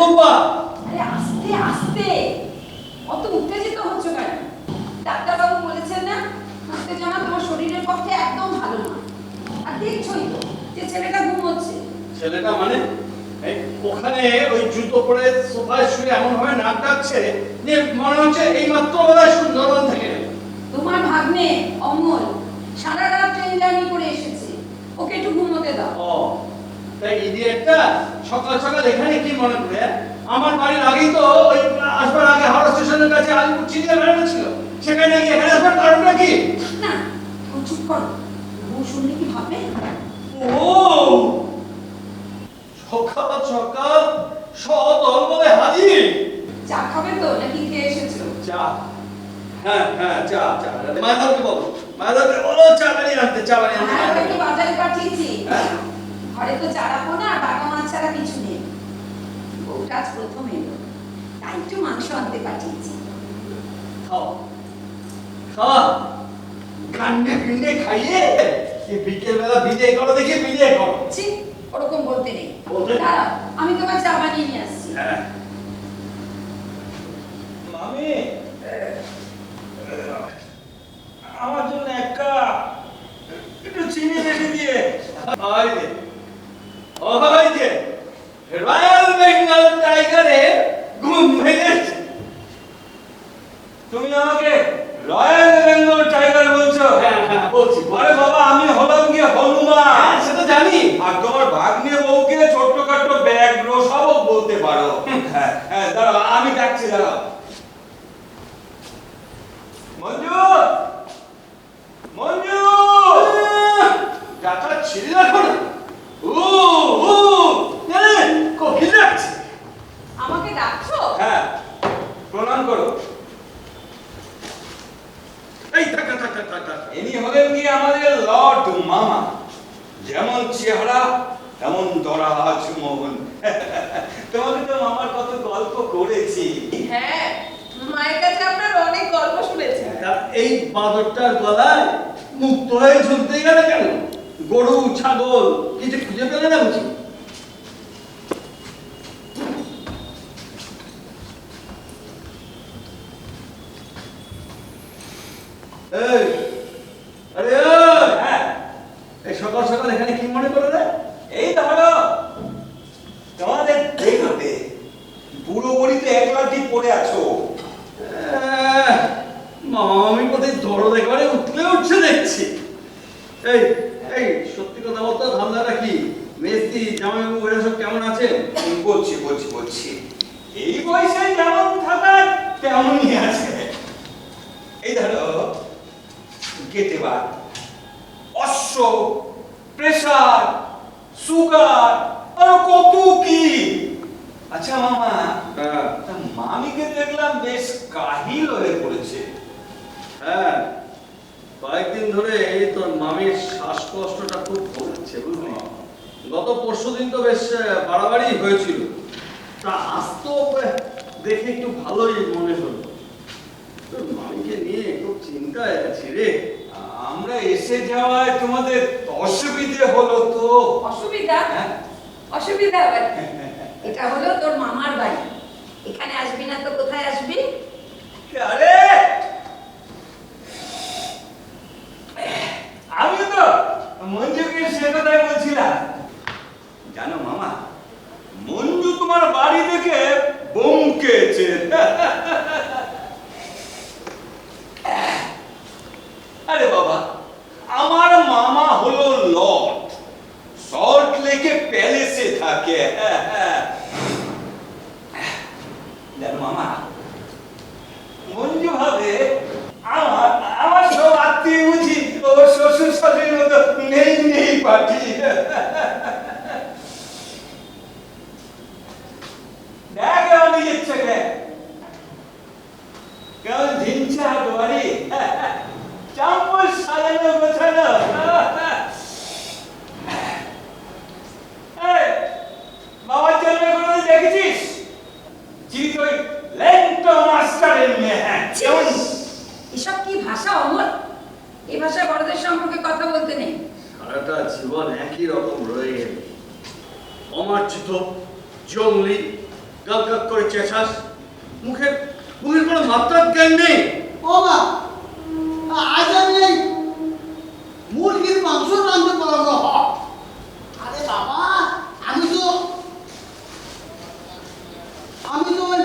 গোপা। আরে আস্তে আস্তে, অত উত্তেজিত হচ্ছ কেন? ডাক্তারবাবু বলেছেন না, উত্তেজনা তোমার শরীরের পক্ষে একদম ভালো না। আর দেখছোই তো যে ছেলেটা ঘুমোচ্ছে। ছেলেটা মানে এই ওখানে ওই জুতো পরে সোফায় শুয়ে এমন ভাবে নাক ডাকছে যে মনে হচ্ছে এই মাত্র বোধহয় সুন্দরবন থেকে। তোমার ভাগ্নে অমল সারা রাত ট্রেন জার্নি করে এসেছে, ওকে একটু ঘুমোতে দাও। ও তাই ইডিয়েটটা সকাল সকাল এখানে কি মনে করে? আমার বাড়ির আগেই তো ওই আসবার আগে হাওড়া স্টেশনের কাছে আলিপুর চিড়িয়াখানা ছিল, সেখানে গিয়ে এখানে আসবার কারণটা কি? না ও চুপ করো, ও শুনলে কি ভাববে? ও সকাল সকাল সদলবলে হাজির। চা খাবে তো নাকি খেয়ে এসেছো? চা, হ্যাঁ হ্যাঁ চা চা। মায়াদাকে বলো, মায়াদাকে বলো চা বানিয়ে আনতে, চা বানিয়ে আনতে। হ্যাঁ ওকে বাজারে পাঠিয়েছি। ঘরে তো চারা পোনা আর বাটা মাছ ছাড়া কিছু নেই। বউটা আজ প্রথম এলো, তাই একটু মাংস আনতে পাঠিয়েছি। খাও খাওয়া গান্ডে পিন্ডে খাইয়ে বিকেল বেলা বিদায় করো, দেখি বিদায় করো। ছি, ওরকম বলতে নেই। বলতে? দাঁড়াও, আমি তোমার চা বানিয়ে নিয়ে আসছি। হ্যাঁ মামি, আমার জন্য এক কাপ একটু চিনি রেখে দিয়ে। ওই যে ওই যে রয়্যাল বেঙ্গল টাইগারে ঘুম ভেঙেছে। তুমি আমাকে রয়্যাল বেঙ্গল টাইগার বলছো? হ্যাঁ হ্যাঁ বলছি। আরে বাবা, আমি হলাম গিয়ে হনুমান। সেটা জানি। আর তোমার ভাগ্নে বউকে ছোট্টখাট্ট ব্যাঘ্র সবক বলতে পারো। হ্যাঁ হ্যাঁ, দাঁড়াও আমি ডাকছি, দাঁড়াও। মঞ্জু, মঞ্জু, ডাটা ছিঁড়ে রাখো না। ও ও কোকিল ডাকছে। আমাকে ডাকছো? হ্যাঁ প্রণাম করো। এই থাক থাক থাক থাক থাক। ইনি হলেন কি আমাদের লর্ড মামা। যেমন চেহারা তেমন দরাজ মোহন। তোমাকে তো মামার কত গল্প করেছি। হ্যাঁ, মায়ের কাছে আপনার অনেক গল্প শুনেছি। তা এই বাদরটার গলায় মুক্ত হয়ে ঝুলতে গেল কেন? গরু ছাগল কিছু খুঁজে পেলে না বুঝি? এই আরে ওই, হ্যাঁ, এই সকাল সকাল এখানে কি মনে করে রে? এই ধরো তোমাদের দেখতে বুড়ো বুড়ি তো একলাটি পড়ে আছো। মামা মামি কোথায় দরদ একেবারে উঠলে উঠছে দেখছি। এই এই সত্যি কথা বলতো, ধান্দাটা কি? মেসি জামাইবাবু এরা সব কেমন আছে? বলছি বলছি বলছি, এই বয়সে যেমন থাকার তেমনই আছে। এই ধরো গেটেবার, অশ্ব, প্রেসার, সুগার, আর কত কি। আচ্ছা মামা, হ্যাঁ তা মামিকে দেখলাম বেশ কাহিল হয়ে পড়েছে। হ্যাঁ, কয়েকদিন ধরে এই তোর মামির শ্বাসকষ্টটা খুব কমছে বুঝলি। গত পরশুদিন তো বেশ বাড়াবাড়ি হয়েছিল, তা আজ তো দেখে একটু ভালোই মনে হলো। তোর মামিকে নিয়ে খুব চিন্তায় আছি রে। আমরা এসে যাওয়ায় তোমাদের অসুবিধে হলো তো? অসুবিধা? হ্যাঁ? অসুবিধা আবার কি? এটা হলো তোর মামার বাড়ি, এখানে আসবি না তো কোথায় আসবি? আরে আমি তো মঞ্জুকে সে কথাই বলছিলাম। জানো মামা, মঞ্জু তোমার বাড়ি দেখে বমকেছে। আরে বাবা, আমার মামা হলো লর্ড, সল্ট লেকে প্যালেসে থাকে। জানো মামা, মঞ্জু ভাবে আমার আমার সব আত্মীয় বুঝি ও শ্বশুর শাশুড়ির মতো নেই নেই পাঠি। দেখ আমার নিজের চোখে কেমন ঝিনচা বাড়ি, চাম্পল সাজানো গোছানো। বাবার জন্মে কোনোদিন দেখেছিস চিত ওই ল্যাংটো মাস্টারের মেয়ে? কেমন এসব কি ভাষা অমর? এই ভাষায় বড়দের সম্পর্কে কথা বলতে নেই। সারাটা জীবন একই রকম রয়ে গেল, অমার্জিত, জঙ্গলি, গাল গাল করে চেঁচাস? মুখের মুখের কোনো মাত্রার জ্ঞান নেই? ও মা, আজ আমি এই মুরগির মাংস রাঁধতে পারবো। আরে বাবা, আমি তো ওই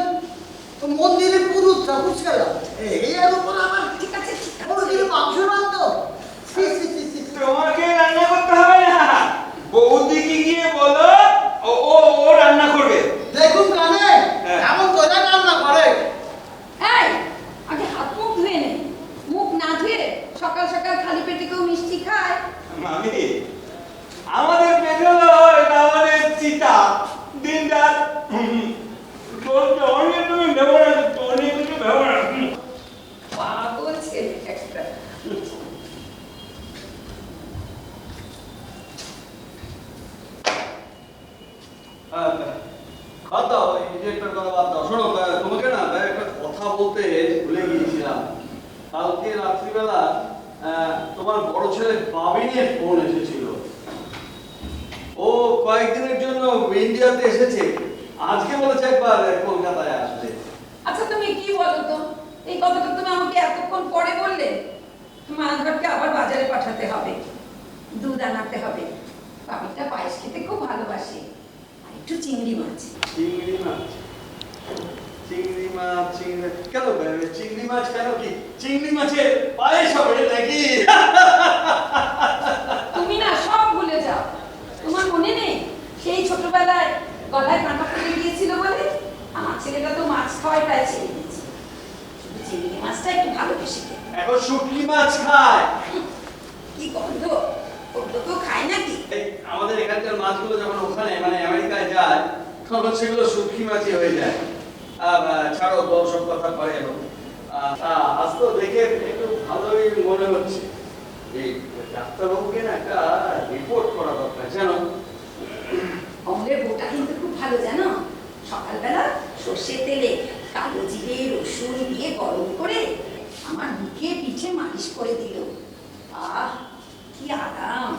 মন্দিরে পুরুষটা বুঝলাম, এই আর উপর আমার ঠিক আছে ঠিক আছে মুরগির মাংস রাঁধতো। তোমাকে রান্না করতে হবে না, বৌদিকে গিয়ে বলো ও ও ও রান্না করবে। দেখুন কানে হ্যাঁ। এমন করে রান্না করে। এই আগে হাত মুখ ধুয়ে নে। মুখ না ধুয়ে সকাল সকাল খালি পেটে কেউ মিষ্টি খায়? মামি, আমাদের পেট হলো এটা আমাদের চিতা, দিন রাত অনেক তুমি ব্যবহার অনেক কিছু ব্যবহার। পাগল ছেলে একটা। বাদ দাও, এই যে একটা কথা বাদ দাও। শোনো, তোমাকে না একটা কথা বলতে ভুলে গিয়েছিলাম। কালকে রাত্রিবেলা তোমার বড় ছেলে বাবিনের ফোন এসেছিল। ও কয়েকদিনের জন্য ইন্ডিয়াতে এসেছে, আজকে বলেছে একবার কলকাতায় আসবে। আচ্ছা তুমি কি বলো তো, এই কথাটা তুমি আমাকে এতক্ষণ পরে বললে? মানঘাটকে আবার বাজারে পাঠাতে হবে, দুধ আনাতে হবে। বাবিটা পায়েস খেতে খুব ভালোবাসে, আর একটু চিংড়ি মাছ। চিংড়ি মাছ? চিংড়ি মাছ? কেন চিংড়ি মাছ কেন? কি চিংড়ি মাছের পায়েস হবে নাকি? তুমি না সব ভুলে যাও। তোমার মনে নেই সেই ছোটবেলায় গলায় কাঁটা পড়ে গিয়েছিল বলে আমার ছেলেটা তো মাছ খাওয়াই প্রায় ছেড়ে দিয়েছে, শুধু চিংড়ি মাছটা একটু ভালোবেসে খেত। এখন শুটকি মাছ খায়। কি গন্ধ, ওগুলো তো খায় নাকি? এই আমাদের এখানকার মাছগুলো যখন ওখানে মানে আমেরিকায় যায় তখন সেগুলো শুটকি মাছই হয়ে যায়। ছাড়ো তো সব কথা পরে এলো। আজ তো দেখে একটু ভালোই মনে হচ্ছে। এই ডাক্তারবাবুকে না একটা রিপোর্ট করা দরকার, জানো? অমলের বউটা কিন্তু খুব ভালো, জানো? সকালবেলা সর্ষের তেলে কালো জিরে রসুন দিয়ে গরম করে আমার মুখে পিঠে মালিশ করে দিল। আহ কি আরাম!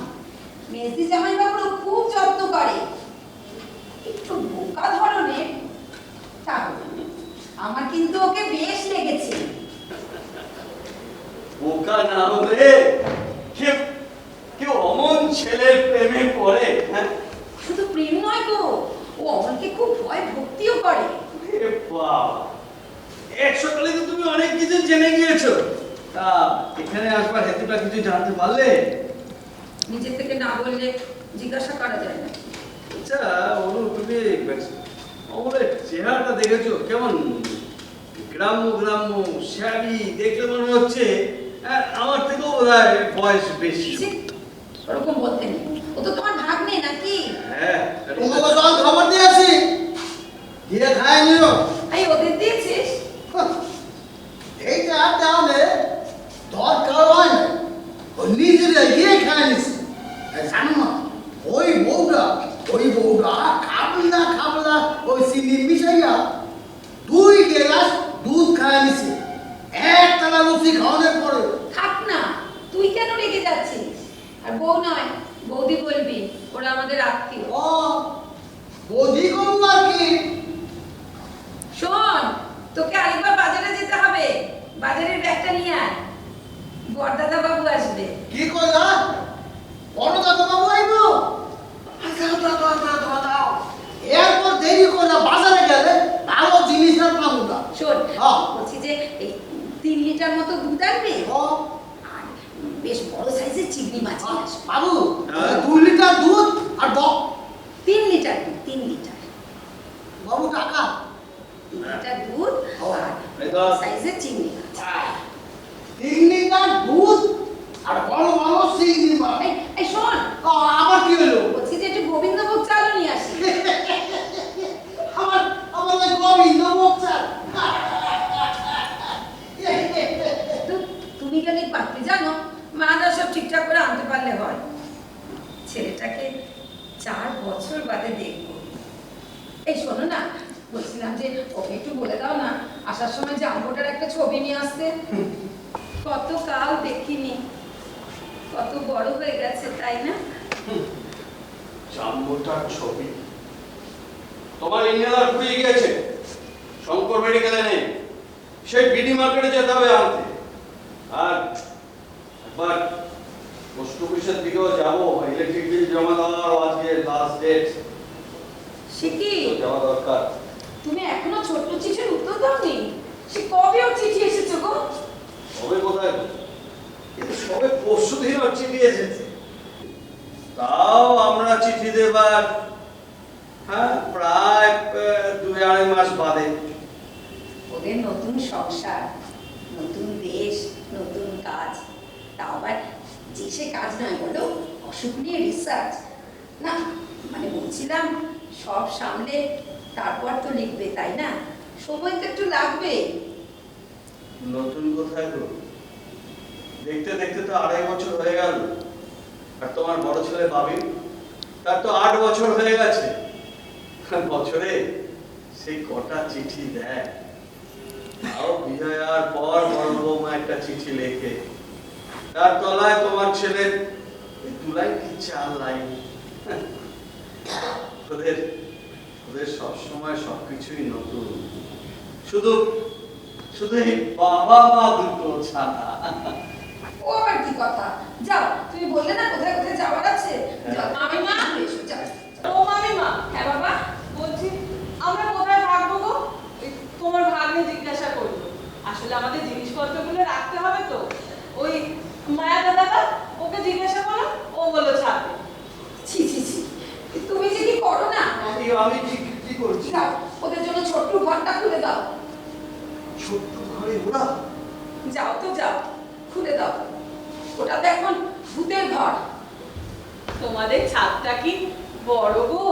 মেজদি জামাইবাবুরও খুব যত্ন করে, একটু বোকা ধরনের, তাহলে আমার কিন্তু ওকে বেশ লেগেছে। বোকা না হলে কেউ কেউ অমন ছেলের প্রেমে পড়ে? হ্যাঁ, শুধু প্রেম নয় গো, ও অমলকে খুব ভয় ভক্তিও করে। এ বাবা, এক সকালে তো তুমি অনেক কিছু জেনে গিয়েছো। তা এখানে আসবার হেতুটা কিছু জানতে পারলে? নিজে থেকে না বললে জিজ্ঞাসা করা যায় না। আচ্ছা অনু, তুমি অমলের চেহারাটা দেখেছো? কেমন গ্রাম্য গ্রাম্য শ্যাবি, দেখলে মনে হচ্ছে আমার থেকেও বোধহয় বয়স বেশি। ছি, ওরকম বলতে নেই, ও তো তোমার ভাগ্নে নাকি? হ্যাঁ, তোমাকে জল খবর দিয়েছি, দিয়ে খায় নিও। এই ওদের দিয়েছিস? এইটা তাহলে দরকার হয় না, ও নিজেরা গিয়ে খায় নিছে। জানো না, ওই বউটা খাবলা ওই চিনি মিশাইয়া 2 গ্লাস দুধ খায় নিছে একটানা লুচি খাওয়ানোর পরে। থাক না, তুই কেন রেগে যাচ্ছিস? আর বউ নয় বৌদি বলবি, ওরা আমাদের আত্মীয়। ও বৌদি করবো আর কি। শোন, তোকে আরেকবার বাজারে যেতে হবে, বাজারের ব্যাগটা নিয়ে আয়, বড়দাদা বাবু আসবে। কি কইলা? বড় দাদা বাবু আইবো? এরপর দেরি করে বাজারে গেলে ভালো জিনিস আর পাবো না। শোন, হ্যাঁ। বলছি যে এই 3 লিটার মতো দুধ আনবি, ও আর বেশ বড় সাইজের চিংড়ি মাছ নিয়ে আসবি। বাবু, হ্যাঁ। 2 লিটার দুধ আর 3 লিটার দুধ, 3 লিটার। বাবু টাকা 3 লিটার দুধ আর এই তো। সাইজের চিংড়ি মাছ। 3 লিটার দুধ আর বড় বড় চিংড়ি মাছ। এই শোন, আবার কি হলো? বলছি যে একটু গোবিন্দভোগ চালও নিয়ে আসি। আমার ওই গোবিন্দ মোক্তা। তুমি গেলে পাত্রী, জানো মারা সব ঠিকঠাক করে আনতে পারলে হয়। ছেলেটাকে 4 বছর বাদে দেখবো। এই শোনো না, বলছিলাম যে ওকে একটু বলে দাও না আসার সময় যে জাম্বোটার একটা ছবি নিয়ে আসতে। কত কাল দেখিনি, কত বড় হয়ে গেছে, তাই না? জাম্বোটার ছবি? তোমার ইনহেলার ফুরিয়ে গিয়েছে, শঙ্কর মেডিকেলে নেই, সেই বিডি মার্কেটে যেতে হবে আনতে। আর একবার পোস্ট অফিসের দিকেও যাবো, ইলেকট্রিক বিল জমা দেওয়ার আজকে লাস্ট ডেট, সে কি যাওয়া দরকার। তুমি এখনো ছোট্ট চিঠির উত্তর দাওনি? সে কবে ওর চিঠি এসেছে গো? সবে কোথায়, কিন্তু সবে পরশু দিন ওর চিঠি এসেছে। তাও আমরা চিঠি দেবার প্রায় 2-2.5 মাস বাদে। ওদের নতুন সংসার, নতুন দেশ, নতুন কাজ, তাও আবার যে সে কাজ নয় বলো, অসুখ নিয়ে রিসার্চ। না মানে বলছিলাম সব সামলে তারপর তো লিখবে, তাই না? সময় তো একটু লাগবে। নতুন কোথায় গো, দেখতে দেখতে তো 2.5 বছর হয়ে গেল। আর তোমার বড় ছেলে বাবি, তার তো 8 বছর হয়ে গেছে। বছরে সেই কটা চিঠি দেয়। তাও বিজয়ার পর বড় বৌমা একটা চিঠি লেখে, তার তলায় তোমার ছেলের 2 লাইন কি 4 লাইন। ওদের ওদের সবসময় সবকিছুই নতুন, শুধু শুধু এই বাবা মা দুটো ছাড়া। ও আবার কি কথা? যাও, তুমি বললে না কোথায় কোথায় যাওয়ার আছে। যাও মামিমা, এসো যাও। ও মামিমা, হ্যাঁ বাবা, বলছি আমরা কোথায় থাকবো গো? এই তোমার ভাগ্নে জিজ্ঞাসা করলো। আসলে আমাদের জিনিসপত্রগুলো রাখতে হবে তো। ওই মায়া দাদাটা, ওকে জিজ্ঞাসা করো, ও বললো ছাড়বে। ছি ছি ছি, তুমি যে কি করো না। আমি কি করছি? যাও, ওদের জন্য ছোট্ট ঘরটা খুলে দাও। ছোট্ট ঘরে ওরা? যাও তো যাও, খুলে দাও। ওটা তো এখন ভূতের ঘর। তোমাদের ছাদটা কি বড় গো?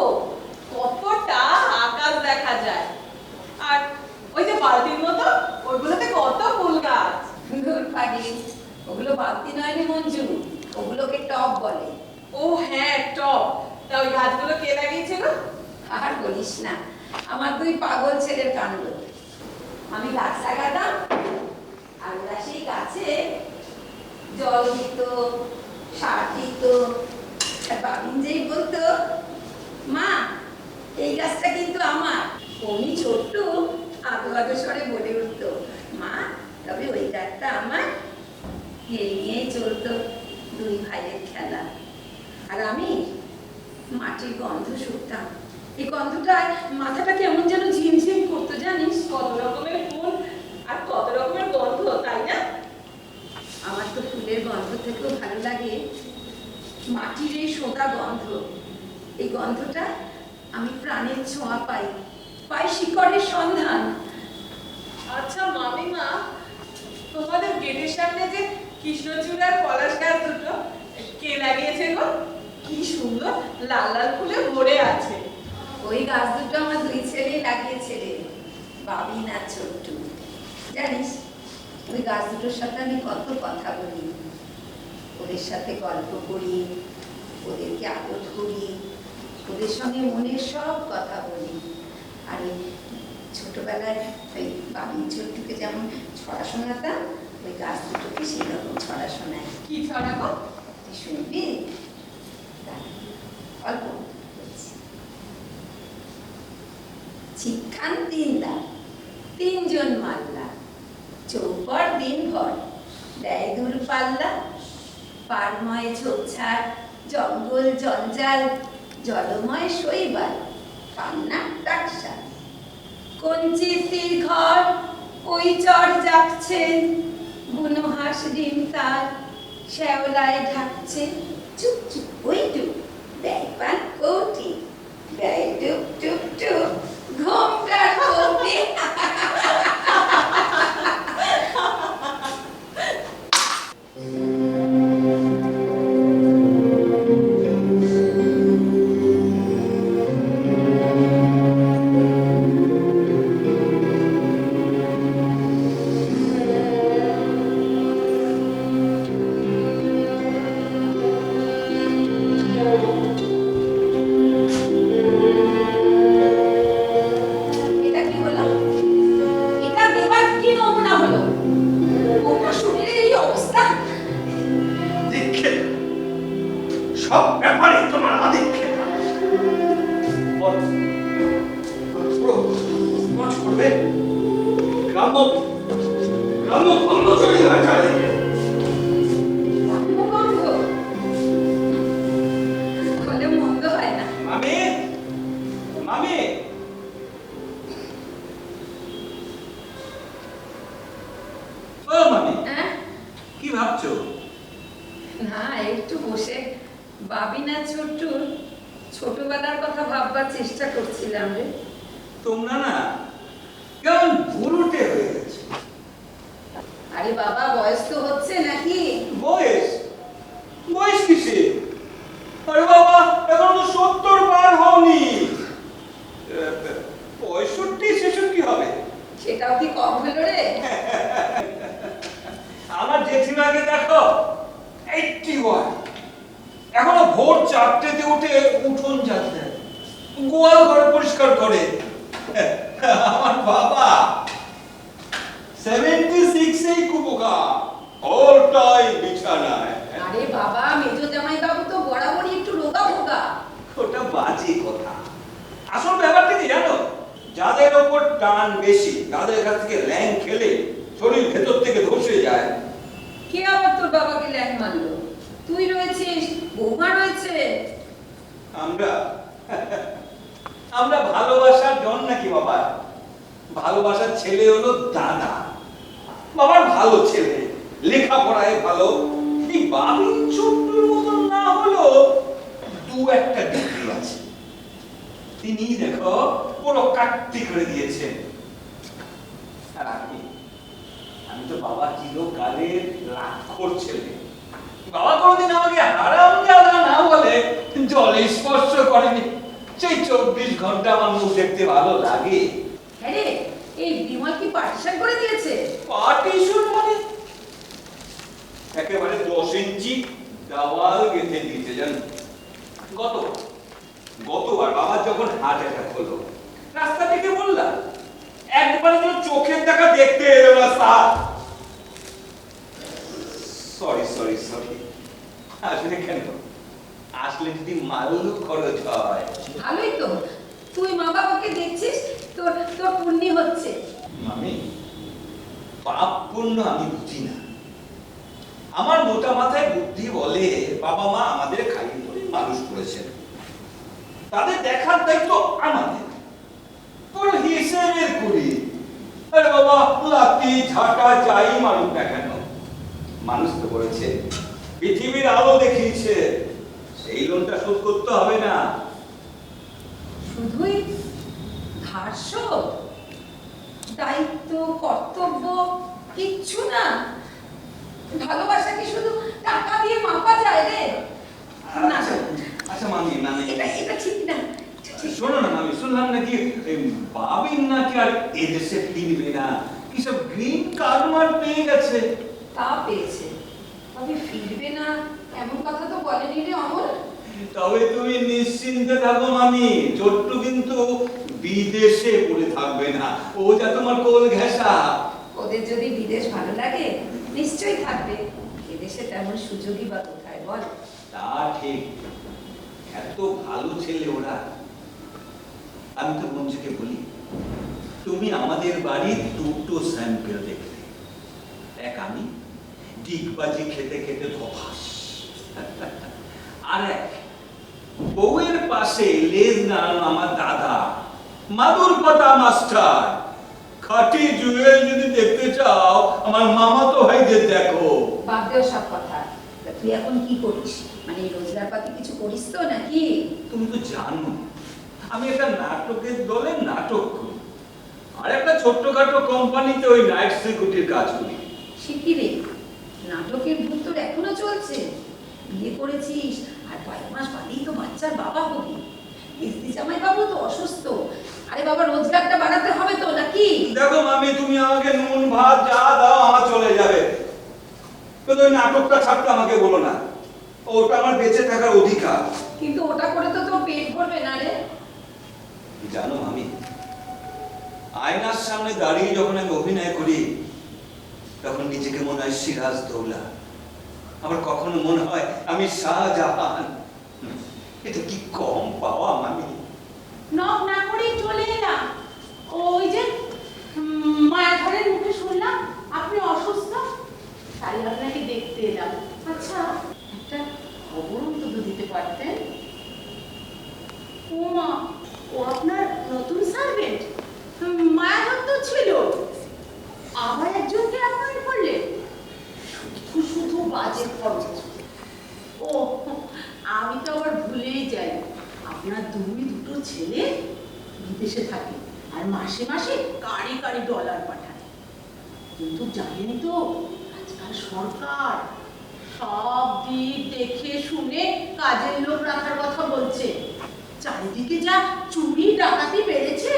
কতটা আকাশ দেখা যায়। আর ওই যে বালতির মতো, ওইগুলোতে কত ফুল গাছ। ধুর পাগলি, ওগুলো বালতি নয় রে মঞ্জু, ওগুলোকে টব বলে। ও হ্যাঁ, টব। তা ওই গাছগুলো কে লাগিয়েছিল? আর বলিস না, আমার 2 পাগল ছেলের কাণ্ড। আমি গাছ লাগাতাম, আর ওরা সেই গাছে জল দিত, সার দিত। আর বাবিন যেই বলতো, মা এই গাছটা কিন্তু আমার, অমনি ছোট্ট আদো আদো স্বরে বলে উঠতো, মা তবে ওই গাছটা আমার। এই নিয়েই চলতো 2 ভাইয়ের খেলা। আর আমি মাটির গন্ধ শুকতাম। এই গন্ধটায় মাথাটা কেমন যেন ঝিমঝিম করতো, জানিস? কত রকমের ফুল আর কত রকমের গন্ধ, তাই না? আমার তো ফুলের গন্ধ থেকেও ভালো লাগে মাটির এই সোঁদা গন্ধ। এই গন্ধটা আমি প্রাণের ছোঁয়া পাই, পাই শিকড়ের সন্ধান। আচ্ছা মামিমা, তোমাদের গেটের সামনে যে কৃষ্ণচূড়ার পলাশ গাছ দুটো কে লাগিয়েছে গো? কি সুন্দর লাল লাল ফুলে ভরে আছে। ওই গাছ দুটো আমার 2 ছেলেই লাগিয়েছে রে, বাবিন আর ছোট্টু। জানিস ওই গাছ দুটোর সাথে আমি কত কথা বলি, ওদের সাথে গল্প করি, ওদেরকে আদর করি, ওদের সঙ্গে মনের সব কথা বলি। আর ওই ছোটবেলায় ওই বাবিন ছোট্টুকে যেমন ছড়া শোনাতাম, ওই গাছ দুটোকে সেই রকম ছড়া শোনায়। কি ছড়াবো? তুই শুনবি? দাঁড়া, অল্প বলছি। শিক্ষান 3 দান, 3 জন মাল্লা, চৌপর দিনভর দেয় দূর পাল্লা। পারময় ঝোপঝাড়, জঙ্গল জঞ্জাল, জলময় শৈবাল, কান্নার টাকশাল। কঞ্চিতির ঘর ওই চর যাচ্ছে, বুনো হাঁস ডিম তার শ্যাওলায় ঢাকছে। চুপ চুপ ওই টুপ দেয় পান কৌটি, দেয় টুপ টুপ টুপ ঘোমটার কৌটি। এটা কি হলো? এটা দেবার কি নমুনা হলো? ওটা শরীরের এই অবস্থা। দীক্ষে, সব ব্যাপারে তোমার আদিক্ষে। রে গ্রাম্য গ্রাম্য গন্ধ চলে যায় চারিদিকে। গন্ধ বলে মন্দ হয় না। মামি মামি ও মামি হ্যাঁ কি ভাবছো? না একটু বসে বাবিনা ছোট্টুর ছোটবেলার কথা ভাববার চেষ্টা করছিলাম রে। তোমরা না কেমন বুড়োটে হয়ে গেছে। আরে বাবা বয়স তো হচ্ছে নাকি? বয়স বয়স কিসে? আরে বাবা এখন তো 70 পার হওনি। 65-66 হবে। সেটাও কি কম হলো রে? আমার জেঠিমাকে দেখো 81, এখনো ভোর 4টেতে উঠে উঠোন ঝাড়তে গোয়াল ঘর পরিষ্কার করে। আমার বাবা 76-এই কুবোকা অল টাইম বিছানায়। আরে বাবা মেজো জামাই বাবু তো বরাবরই একটু রোগা ভোগা। ওটা বাজে কথা। আসল ব্যাপারটা কি জানো? যাদের ওপর টান বেশি তাদের কাছ থেকে ল্যাং খেলে শরীর ভেতর থেকে ধসে যায়। কে আবার তোর বাবাকে ল্যাং মারলো? তুই রয়েছিস, বৌমা রয়েছে। আমরা আমরা ভালোবাসার জন নাকি বাবা? ভালোবাসার ছেলে হলো দাদা, বাবার ভালো ছেলে, লেখাপড়ায় ভালো। এই বাবিন ছোট্টুর মতন না হলো 2-1টা ডিগ্রি আছে। তিনি দেখো পুরো কাটতি করে দিয়েছেন। আর আমি তো বাবা চিরকালের লাখর ছেলে। বাবা কোনদিন আমাকে হারামজাদা না বলে জলে স্পর্শ করেনি। সেই 24 ঘন্টা আমার মুখ দেখতে ভালো লাগে। হ্যাঁ রে, এই বিমল কি পার্টিশন করে দিয়েছে? পার্টিশন মানে একেবারে 10 ইঞ্চি দেওয়াল গেঁথে দিয়েছে জানো। গতবার বাবার যখন হার্ট অ্যাটাক হলো রাস্তা থেকে বললাম একবারে যেন চোখের দেখা দেখতে এলো না স্যার। Sorry sorry sorry. আসলে কেন? আসলে যদি মালু খরচ হয়। ভালোই তো, তুই মা বাবাকে দেখছিস, তোর তোর পুণ্যি হচ্ছে। মামি পাপ পুণ্য আমি বুঝি না। আমার মোটা মাথায় বুদ্ধি বলে বাবা মা আমাদের খাইয়ে পড়ে মানুষ করেছেন, তাদের দেখার দায়িত্ব আমাদের। পুরো হিসেবের করি। আরে বাবা লাতি ঝাঁটা যাই মারুক না কেন, মানুষ তো করেছে, পৃথিবীর আলো দেখিয়েছে, সেই লোনটা শোধ করতে হবে না। শুধুই ধার শোধ, দায়িত্ব কর্তব্য কিচ্ছু না? ভালোবাসা কি শুধু টাকা দিয়ে মাপা যায় রে? না আচ্ছা মামি মানে এটা ঠিক না। ঠিক শোনো না মামি, শুনলাম নাকি বাবিন নাকি আর এদেশে ফিরবে না, কি সব গ্রিন কার্ড মার পেয়ে গেছে। তা পেয়েছে, তবে ফিরবে না এমন কথা তো বলেনি রে অমল। তবে তুমি নিশ্চিন্তে থাকো মামি, ছোট্ট কিন্তু বিদেশে পড়ে থাকবে না, ও যা তোমার কোল ঘেঁষা। ওদের যদি বিদেশ ভালো লাগে নিশ্চয়ই থাকবে, এদেশে তেমন সুযোগই বা কোথায় বল? তা ঠিক, এত ভালো ছেলে ওরা। আমি তো মঞ্জুকে বলি তুমি আমাদের বাড়ির 2টো স্যাম্পেল দেখলে, এক আমি ডিগবাজি খেতে খেতে ধপাস, আর এক বউয়ের পাশে লেজ নাড়ানো আমার দাদা মাদুর পাতা মাস্টার। খাঁটি জুয়েল যদি দেখতে চাও আমার মামাতো ভাইদের দেখো। বাদ দেও সব কথা। তা তুই এখন কি করিস? মানে রোজগার পাতি কিছু করিস তো নাকি? তুমি তো জানো আমি একটা নাটকের দলে নাটক করি, আর একটা ছোট্টখাটো কোম্পানিতে ওই নাইট সিকিউরিটির কাজ করি। শিখি রে, নাটকের ভূত তোর এখনো চলছে? বিয়ে করেছিস আর কয়েক মাস বাদেই তো বাচ্চার বাবা হবি। কিস্তি জামাই বাবু তো অসুস্থ। আরে বাবা রোজগারটা বাড়াতে হবে তো নাকি? দেখো মামি, তুমি আমাকে নুন ভাত যা দাও আমার চলে যাবে, কিন্তু ওই নাটকটা ছাড়তে আমাকে বলো না, ওটা আমার বেঁচে থাকার অধিকার। কিন্তু ওটা করে তো তোর পেট ভরবে না রে। জানো মামি, আয়নার সামনে দাঁড়িয়ে যখন আমি অভিনয় করি তখন নিজেকে মনে হয় সিরাজ দৌলা, আবার কখনো মনে হয় আমি শাহজাহান। এটা কি কম পাওয়া মামি? নক না করেই চলে এলাম। ওই যে আপনার নতুন সার্ভেন্ট? মায়াধর তো ছিল, আবার একজনকে অ্যাপয়েন্ট করলেন? শুধু শুধু বাজে খরচ। ও, আমি তো আবার ভুলেই যাই, আপনার দুটো ছেলে বিদেশে থাকে আর মাসে মাসে কারি কারি ডলার পাঠায়। কিন্তু জানেন তো আজকাল সরকার সব দিক দেখে শুনে কাজের লোক রাখার কথা বলছে। চারিদিকে যা চুরি ডাকাতি বেড়েছে।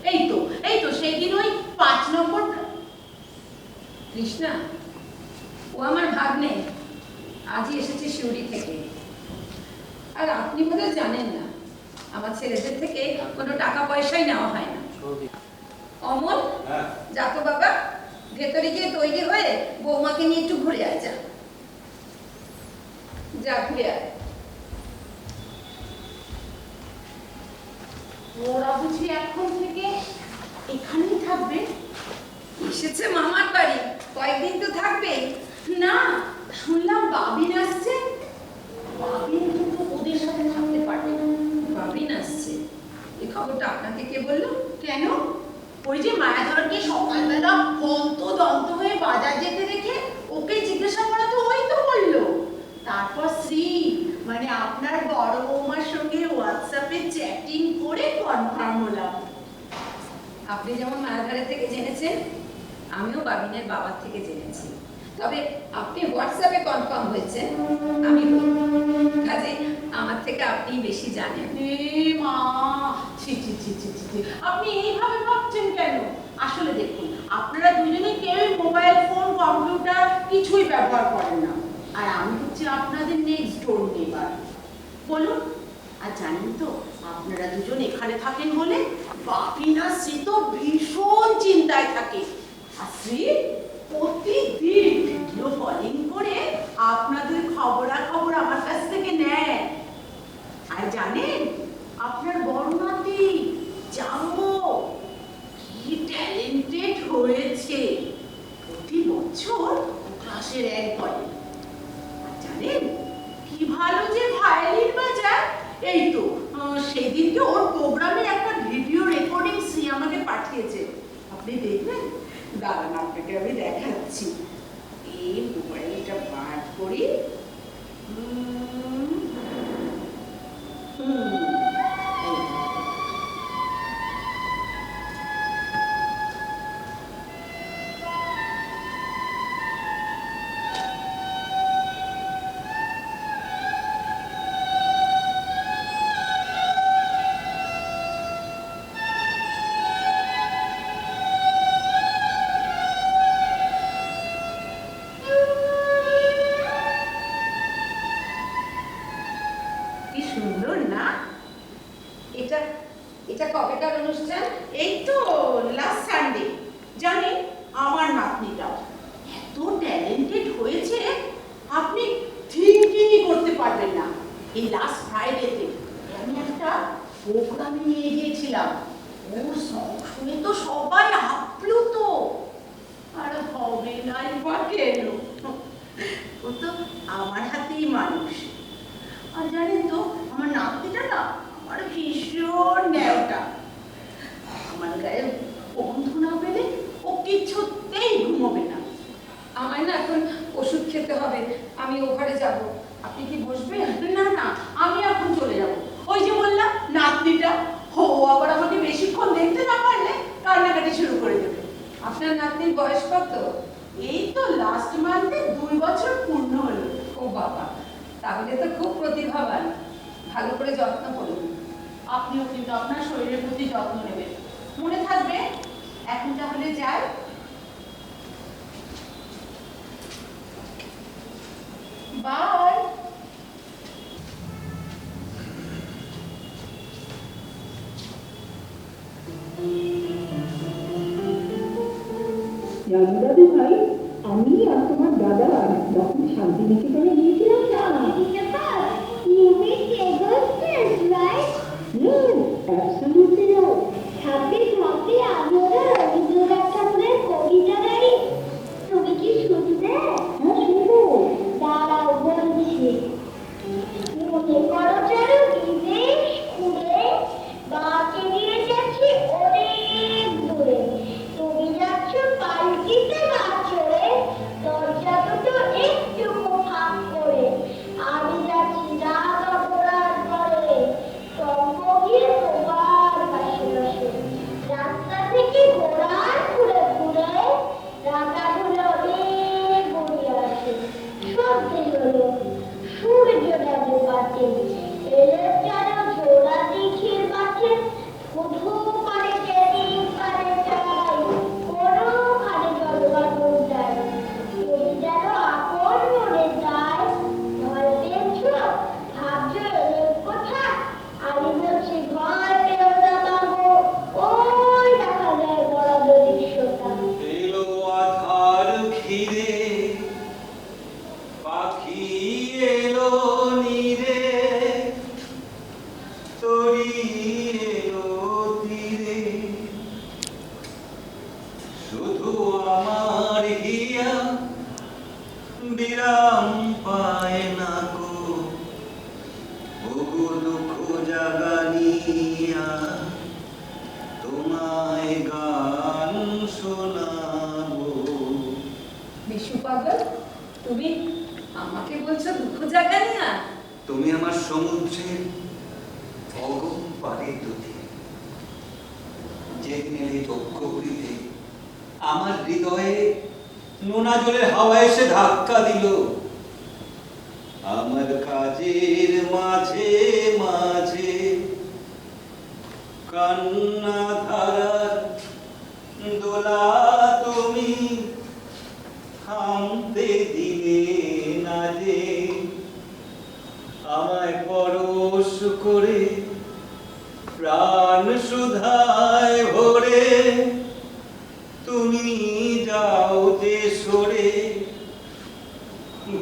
এই তো সেই দিন ওই 5 নম্বর কৃষ্ণা, ও আমার ভাগ্নে, আজই এসেছে শিউরি থেকে। আর আপনি বোধহয় জানেন না, আমার ছেলেদের থেকে কোনো টাকা পয়সাই নেওয়া হয় না। অমল, হ্যাঁ যা তো বাবা, ভেতরে গিয়ে তৈরি হয়ে বৌমাকে নিয়ে একটু ঘুরে আয়। যা যা ঘুরে আয়। ওরা বুঝি এখন থেকে এখানেই থাকবে? এসেছে মামার বাড়ি, কয়েকদিন তো থাকবে। না, শুনলাম বাবিন আসছে। বাবিন কিন্তু ওদের সাথে থাকতে পারবে না। বাবিন আসছে? এই খবরটা আপনাকে কে বললো? কেন? ওই যে মায়াধরকে সকালবেলা হন্তদন্ত হয়ে বাজার যেতে দেখে ওকে জিজ্ঞাসা করা তো ওই তো বললো। তারপর শ্রী মানে আপনার বড় বৌমার সঙ্গে হোয়াটসঅ্যাপে চ্যাটিং করে কনফার্ম হলাম। আপনি যেমন মায়াধারের থেকে জেনেছেন, আমিও বাবিনের বাবার থেকে জেনেছি। তবে আপনি হোয়াটসঅ্যাপে কনফার্ম হয়েছেন, আমি কাজে আমার থেকে আপনি বেশি জানেন। মা, ছি ছি ছি ছি ছি, আপনি এইভাবে ভাবছেন কেন? আসলে দেখুন, আপনারা দুজনেই কেউ মোবাইল ফোন কম্পিউটার কিছুই ব্যবহার করেন না, আর আমি হচ্ছে আপনাদের নেক্সট ডোর নেইবার। বলুন, আর জানেন তো আপনারা দুজন এখানে থাকেন বলে বাপিন আর শ্রী তো ভীষণ চিন্তায় থাকে। আর শ্রী প্রতিদিন ভিডিও কলিং করে আপনাদের খবরাখবর আমার কাছ থেকে নেয়। আর জানেন, আপনার বড় নাতি জাম্বো কি ট্যালেন্টেড হয়েছে। প্রতি বছর ক্লাসের 1 করে। আর জানেন কি ভালো যে ভায়োলিন বাজায়। এই তো সেদিনকে ওর প্রোগ্রামের একটা ভিডিও রেকর্ডিং শ্রী আমাকে পাঠিয়েছে, আপনি দেখবেন। দাঁড়ান, আপনাকে আমি দেখাচ্ছি। এই মোবাইলটা বার করি। কি সুন্দর না? এটা এটা কবেকার অনুষ্ঠান? এই তো লাস্ট সানডে। জানেন, আমার নাতনিটাও এত ট্যালেন্টেড হয়েছে আপনি থিঙ্কিংই করতে পারবেন না। এই লাস্ট ফ্রাইডেতে আমি একটা প্রোগ্রামে নিয়ে গিয়েছিলাম। ওর সং শুনে তো সবাই আপ্লুত। আর হবে নাই বা কেন? ও তো আমার হাতেই মানুষ। আর জানেন তো, আমার নাতনিটা না আমার ভীষণ ন্যাওটা। আমার গায়ে গন্ধ না পেলে ও কিছুতেই ঘুমোবে না। আমার না এখন ওষুধ খেতে হবে, আমি ও ঘরে যাব। আপনি কি বসবেন? না না, আমি এখন চলে যাব। ওই যে বললাম, নাতনিটা ও আবার আমাকে বেশিক্ষণ দেখতে না পারলে কান্নাকাটি শুরু করে দেবে। আপনার নাতনির বয়স কত? এই তো লাস্ট মান্থে 2 বছর পূর্ণ হলো। ও বাবা, তাহলে তো খুব প্রতিভাবান। ভালো করে যত্ন করুন। আপনিও কিন্তু আপনার শরীরের প্রতি যত্ন নেবেন, মনে থাকবে। এখন তাহলে যাই। বাই। রানু দাদু ভাই, আমি আর তোমার দাদা যখন শান্তিনিকেতনে গিয়েছিলাম না, You mean Tablespoons, right? No, absolutely no. ভাবতে ভাবতে আমি ওরা রবীন্দ্রনাথ ঠাকুরের কবিতা গাই। তুমি কি শুনবে? হ্যাঁ, শুনবো। দাঁড়াও বলছি। মনে করো চলো বিদেশ ঘুরে, বাকে শুধু কানে টেবিল কানে চাই কোনো খানে জলবাদন চাই যদি যেন আপন মনে যায় ভয় পেয়েছো ভাবছো এদের কথা আমি বলছি ভয় পেও না বাবু ওই দেখা যায় বড় দৃশ্যটা এলো আধার ঘিরে পাখি এলো নীরে তরি এলো তীরে শুধু আমার হিয়া বিরাম পায় না গো ওগো দুঃখ জাগানিয়া তোমায় গান শোনাবো। বিশু পাগল, তুমি আমাকে বলছো দুঃখ জাগানি না? তুমি আমার সমুদ্রের অগম পারে দুধে যেদিন এলে যজ্ঞ করিতে আমার হৃদয়ে নোনা জলের হাওয়া এসে ধাক্কা দিল আমার কাজের মাঝে মাঝে কান্না ধারার দোলা তুমি থামতে দিলে না যে আমায় পরশ করে প্রাণ সুধায় ভরে তুমি যাও যে সরে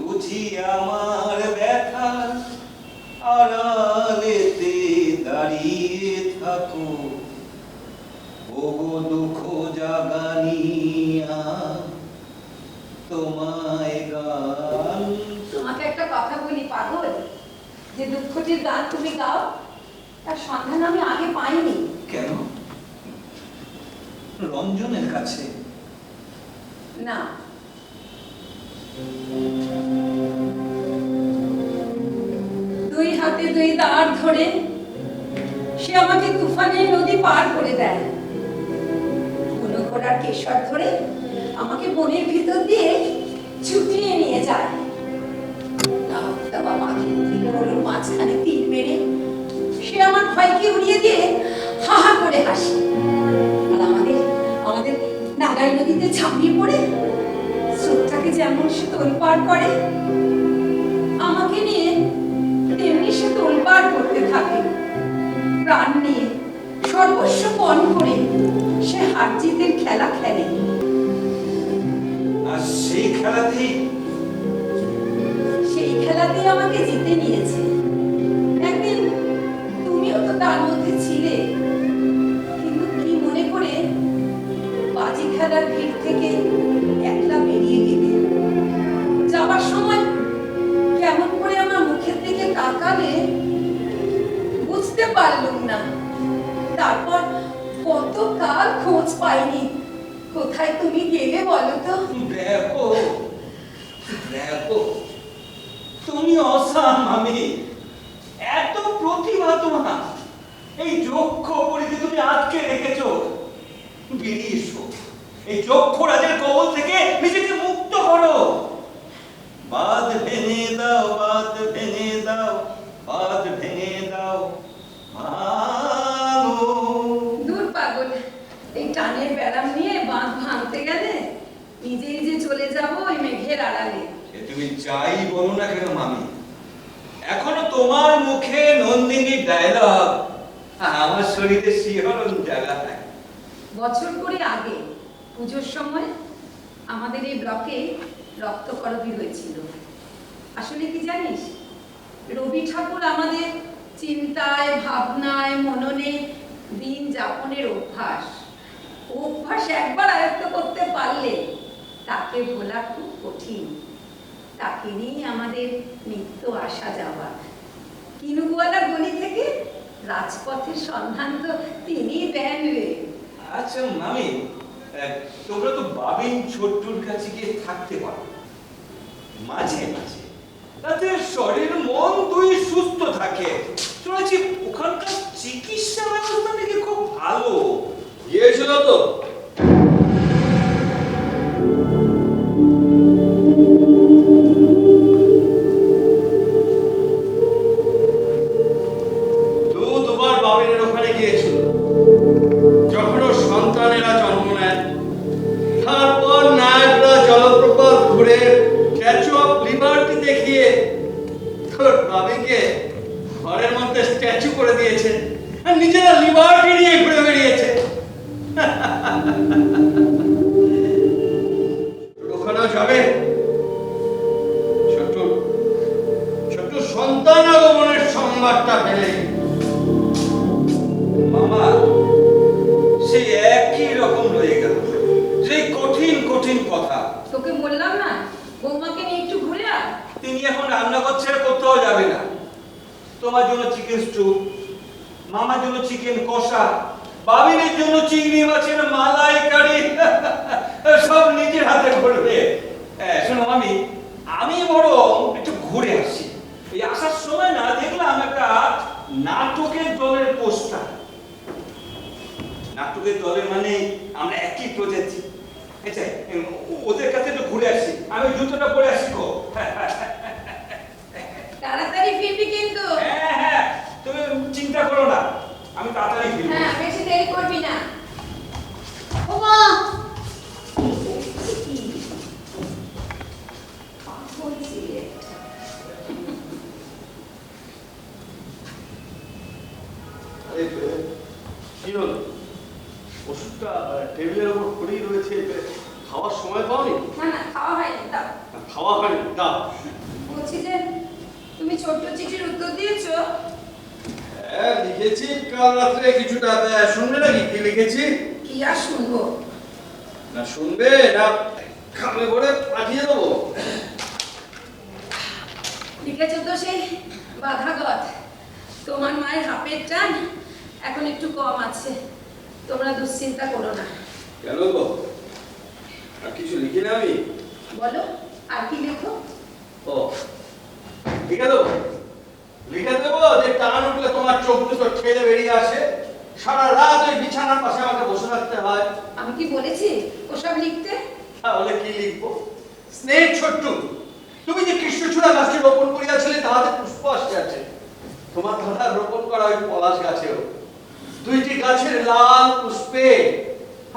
বুঝি আমার ব্যথা আড়ালেতে দাঁড়িয়ে থাকো ওগো দুঃখ জাগানিয়া তোমায় গান। তোমাকে একটা কথা বলি পাগল, যে দুঃখটির গান তুমি গাও তার সন্ধান আমি আগে পাইনি। কেন? রঞ্জনের কাছে? না, দুই হাতে দুই দাঁড় ধরে সে আমাকে তুফানের নদী পার করে দেয়, কোনো ঘোড়ার কেশর ধরে আমাকে বনের ভিতর দিয়ে ছুটিয়ে নিয়ে যায়, গরুর মাঝখানে তীর মেরে সে আমার ভয়কে উড়িয়ে দিয়ে হা হা করে হাসে, আর আমাদের নাগাই নদীতে ঝাঁপিয়ে পড়ে স্রোতটাকে যেমন সে তোলপাড় করে আমাকে নিয়ে তেমনি সে তোলপাড় করতে থাকে, প্রাণ নিয়ে সর্বস্ব পণ করে সে হার জিতের খেলা খেলে। আর সেই খেলাতেই আমাকে জিতে নিয়েছে। একদিন তুমিও তো তার মধ্যে ছিলে, কিন্তু কি মনে করে বাজি খেলার ভিড় থেকে একলা বেরিয়ে গেলে, যাবার সময় কেমন করে আমার মুখের দিকে তাকালে বুঝতে পারলুম না। তারপর কতকাল খোঁজ পাইনি, কোথায় তুমি গেলে বলো তো? দেখো দেখো তুমি অসামামি, এত প্রতিভা তোমার, এই যক্ষ পরিধি তুমি আটকে রেখেছো। বেরিয়ে এসো, এই যক্ষ রাজের কবল থেকে নিজেকে মুক্ত করো। বাঁধ ভেঙে দাও, বাঁধ ভেঙে দাও, বাঁধ ভেঙে দাও, ভাঙো। দূর পাগল, এই টানের ব্যারাম নিয়ে বাঁধ ভাঙতে গেলে নিজেই যে চলে যাব ওই মেঘের আড়ালে। তুমি যাই বলো না কেন মামি, এখনো তোমার মুখে নন্দিনীর ডায়লগ আমার শরীরে শিহরণ জাগায়। বছর করে আগে পুজোর সময় আমাদের এই ব্লকে রক্তকরবী হয়েছিল। আসলে কি জানিস, রবি ঠাকুর আমাদের চিন্তায় ভাবনায় মননে দিন যাপনের অভ্যাস একবার আয়ত্ত করতে পারলে তাকে ভোলা খুব কঠিন। তাকে নিয়ে আমাদের নিত্য আসা যাওয়া, কিনুগোয়ালা গলি থেকে রাজপথের সন্ধান তো তিনিই দেন রে। আচ্ছা মামি, তোমরা তো বাবিন ছোট্টুর কাছে গিয়ে থাকতে পারো মাঝে মাঝে, তাতে শরীর মন দুই সুস্থ থাকে। শুনেছি ওখানকার চিকিৎসা ব্যবস্থা নাকি খুব ভালো। গিয়েছিল তো, দুবার বাবিনের ওখানে গিয়েছিল। কঠিন কথা। তোকে বললাম না বৌমাকে নিয়ে একটু ঘুরে আয়। তিনি এখন রান্নাঘর ছেড়ে কোথাও যাবে না। তোমার জন্য চিকেন স্টু, মামার জন্য চিকেন কষা, বাবিনের জন্য চিংড়ি মাছের মালাইকারি সব নিজের হাতে করবে। শোনো আমি বরং একটু ঘুরে আসি। এই আসার সময় না দেখলাম একটা নাটকের দলের পোস্টার। নাটকের দলের মানে আমরা একই প্রজাতি। আচ্ছা ওদের কাছে একটু ঘুরে আসি, আমি জুতোটা পরে আসি গো। তাড়াতাড়ি ফিরবি কিন্তু। হ্যাঁ হ্যাঁ, তুমি চিন্তা করো না, আমি তাড়াতাড়ি ফিরবো। হ্যাঁ, বেশি দেরি করবি না। ওমা পাগল ছেলে। কি হলো? ওষুধটা টেবিলের উপর পড়েই রয়েছে, খাওয়ার সময় পাওনি? না না, খাওয়া হয়নি। দাও। খাওয়া হয়নি, দাও। বলছি যে তুমি ছোট্ট চিঠির উত্তর দিয়েছো? হ্যাঁ লিখেছি কাল রাত্রে কিছুটা। শুনবে নাকি কি লিখেছি? কি আর শুনবো? না শুনবে না খামে করে পাঠিয়ে দেবো? লিখেছো তো সেই বাধাগত। তোমার মায়ের হাপের টান এখন একটু কম আছে, তোমরা দুশ্চিন্তা করো না। কেন গো, আর কিছু লিখি না আমি? বলো আর কি লেখো? ও লিখে দেবো, লিখে দেবো যে টান উঠলে তোমার চোখ দুটো ঠেলে বেরিয়ে আসে, সারা রাত ওই বিছানার পাশে আমাকে বসে থাকতে হয়। আমি কি বলেছি ওসব লিখতে? তাহলে কি লিখবো? স্নেহ ছোট্ট, তুমি যে কৃষ্ণচূড়া গাছটি রোপণ করিয়াছিলে তাহাতে পুষ্প আসতে আছে। তোমার দাদা রোপণ করা ওই পলাশ গাছেও দুইটি গাছের লাল পুষ্পে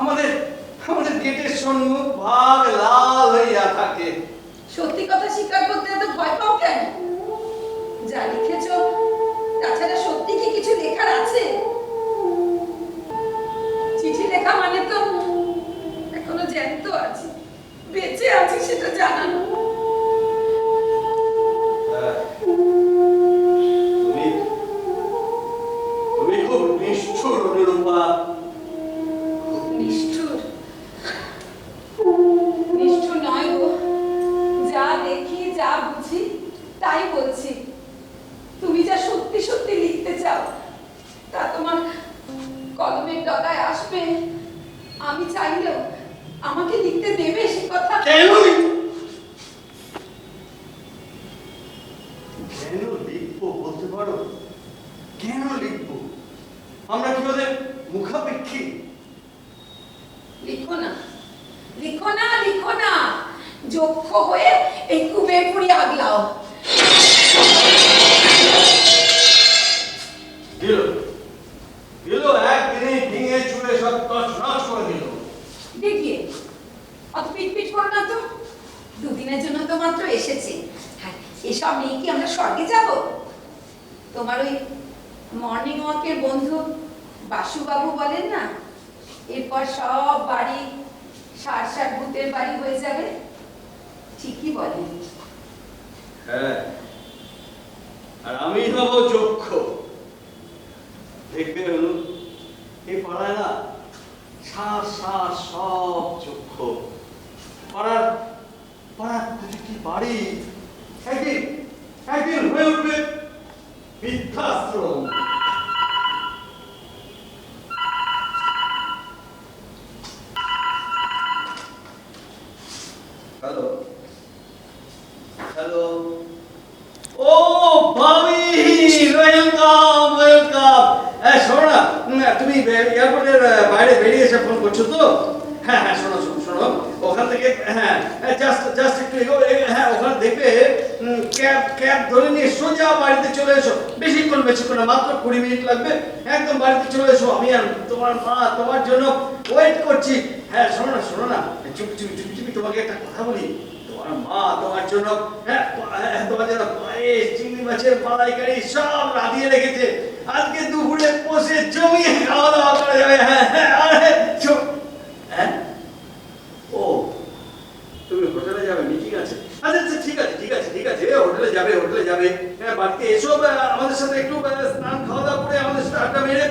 আমাদের আমাদের গেটের সম্মুখ ভাগ লাল হইয়া থাকে। সত্যি কথা স্বীকার করতে এত ভয় পাও কেন? যা লিখেছো তাছাড়া সত্যি কি কিছু লেখার আছে? চিঠি লেখা মানে তো এখনো জ্যান্ত আছি, বেঁচে আছি সেটা জানানো। তুমি তুমি খুব নিষ্ঠুর অনুরূপা। নিষ্ঠুর? নিষ্ঠুর নয় গো, যা দেখি যা বুঝি তাই বলছি। তুমি যা সত্যি সত্যি লিখতে চাও তা তোমার কলমের ডগায় আসবে, আমি চাইলেও আমাকে লিখতে দেবে সে কথা? কেন লিখবো বলতে পারো? কেন লিখবো? আমরা কি ওদের মুখাপেক্ষী? লিখো না, লিখো না, লিখো না, যক্ষ হয়ে এই কুবে পুরি আগলাও। দিল দিল একদিনে ভেঙে চুড়ে সব তছনছ করে দিল। দেখিয়ে অত পিটপিট করো না তো, দুদিনের জন্য তো মাত্র এসেছে। হ্যাঁ, এসব নিয়ে কি আমরা স্বর্গে যাব? তোমার ওই মর্নিং ওয়াকের বন্ধু বাসুবাবু বলেন না, এরপর সব বাড়ি ষাট ষাট ভূতের বাড়ি হয়ে যাবে। ঠিকই বলেন। হ্যাঁ, আর আমি হব যক্ষ। দেখবে অনু, এই পাড়ায় না সার সার সব যক্ষ। পাড়ার পাড়ার প্রতিটি বাড়ি একদিন একদিন হয়ে উঠবে বৃদ্ধাশ্রম। হ্যালো হ্যালো, ও ভাবি, ওয়েলকাম ওয়েলকাম। শোনো না, তুমি এয়ারপোর্টের বাইরে বেরিয়ে এসে ফোন করছো তো? হ্যাঁ হ্যাঁ, শোনো শোনো শোনো, ওখান থেকে হ্যাঁ জাস্ট একটু এগো। হ্যাঁ, ওখানে দেখবে ক্যাব ধরে নিয়ে সোজা বাড়িতে চলে এসো। বেশিক্ষণ না, মাত্র 20 মিনিট লাগবে। একদম বাড়িতে চলে এসো, আমি আর তোমার মা তোমার জন্য ওয়েট করছি। হ্যাঁ শোনো না, চুপি চুপি চুপি চুপি তোমাকে একটা কথা বলি। তোমার মা তোমার জন্য তোমার জন্য পায়েস, চিংড়ি মাছের মালাইকারি সব রাঁধিয়ে রেখেছে। আজকে দুপুরে বসে জমিয়ে খাওয়া দাওয়া করা যাবে। হ্যাঁ হ্যাঁ, ও তুমি হোটেলে যাবে? ঠিক আছে, আচ্ছা ঠিক আছে, হোটেলে যাবে। হ্যাঁ, বাড়িতে এসো, আমাদের সাথে একটু স্নান খাওয়া দাওয়া করে আমাদের সাথে আড্ডা মেরে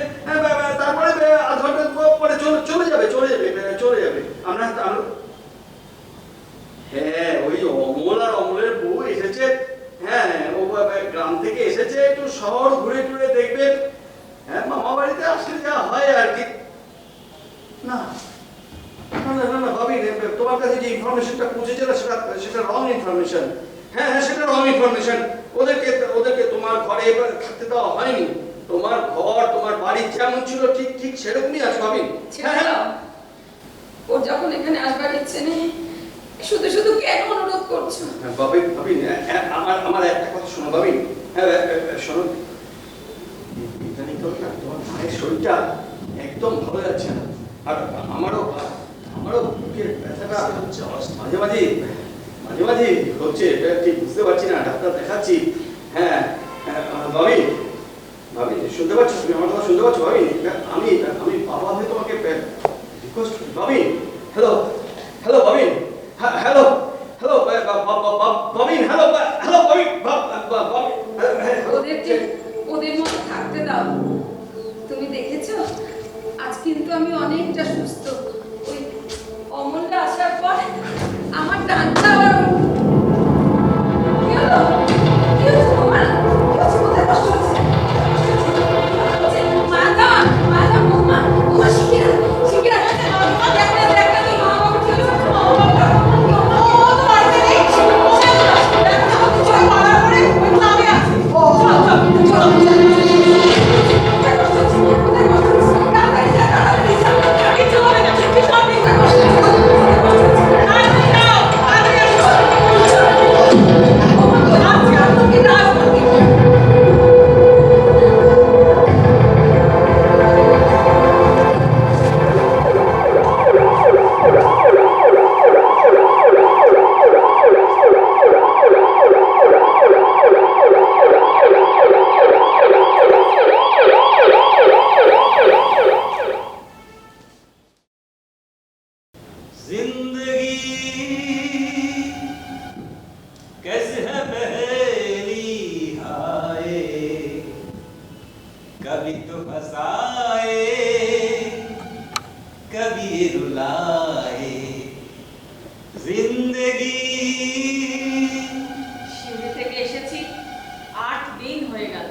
তারপরে আধ ঘন্টা পরে চলে যাবে। আমরা তোমার কাছে যে ইনফরমেশনটা পৌঁছেছিল সেটা সেটা রং ইনফরমেশন। হ্যাঁ হ্যাঁ, সেটা রং ইনফরমেশন। ওদেরকে তোমার ঘরে এবার থাকতে দেওয়া হয়নি। তোমার ঘর তোমার বাড়ি যেমন ছিল ঠিক ঠিক সেরকমই আছে ভাবি। ছেড়ে দাও। ওর যখন এখানে আসবার ইচ্ছে নেই, শুধু শুধু কেন অনুরোধ করছো? ভাবি ভাবি, আমার একটা কথা শোনো ভাবি। হ্যাঁ শোনো, ইদানিং কাল না তোমার মায়ের শরীরটা একদম ভালো যাচ্ছে না। আর আমারও বুকের ব্যথাটা হচ্ছে মাঝে মাঝে হচ্ছে, এটা ঠিক বুঝতে পারছি না, ডাক্তার দেখাচ্ছি। হ্যাঁ ভাবি ভাবি, শুনতে পাচ্ছ? তুমি আমার কথা শুনতে পাচ্ছ ভাবি? আমি বাবা হয়ে তোমাকে রিকোয়েস্ট করি ভাবি। হ্যালো হ্যালো ভাবি, হ্যালো হ্যালো ভাবি, হ্যালো হ্যালো ভাবি, ওদেরকে ওদের মতো থাকতে দাও। তুমি দেখেছো আজ কিন্তু আমি অনেকটা সুস্থ। ওই অমলটা আসার পর আমার ডানটা আবার কি হলো? কি হচ্ছে তোমার? কি হচ্ছে? কোথায় কষ্ট হচ্ছে? মাথা বৌমা শিখিরা দেখা তুই মা বাবা কি হচ্ছে? कभी तो हंसाए कभी रुलाए जिंदगी। শিউরি থেকে এসেছি 8 দিন হয়ে গেল।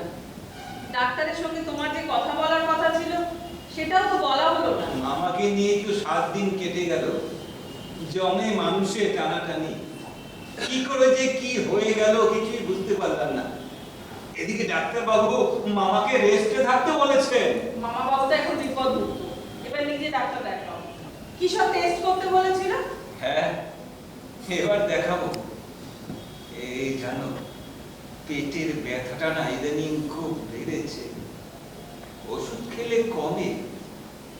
ডাক্তারের সঙ্গে তোমার যে কথা বলার কথা ছিল সেটাও তো বলা হলো না। মামাকে নিয়ে তো 7 দিন কেটে গেল, জমে মানুষের টানাটানি। কি করে যে কি হয়ে গেল কিছুই বুঝতে পারলাম না। এদিকে ডাক্তার বাবু মামাকে রেস্টে থাকতে বলেছেন। মামা বাবু তো এখন বিপদমুক্ত, এবার নিজে ডাক্তার দেখাও। কি সব টেস্ট করতে বলেছিল? হ্যাঁ, এবার দেখাবো। এই জানো, পেটের ব্যথাটা না ইদানিং খুব বেড়েছে। ওষুধ খেলে কমে,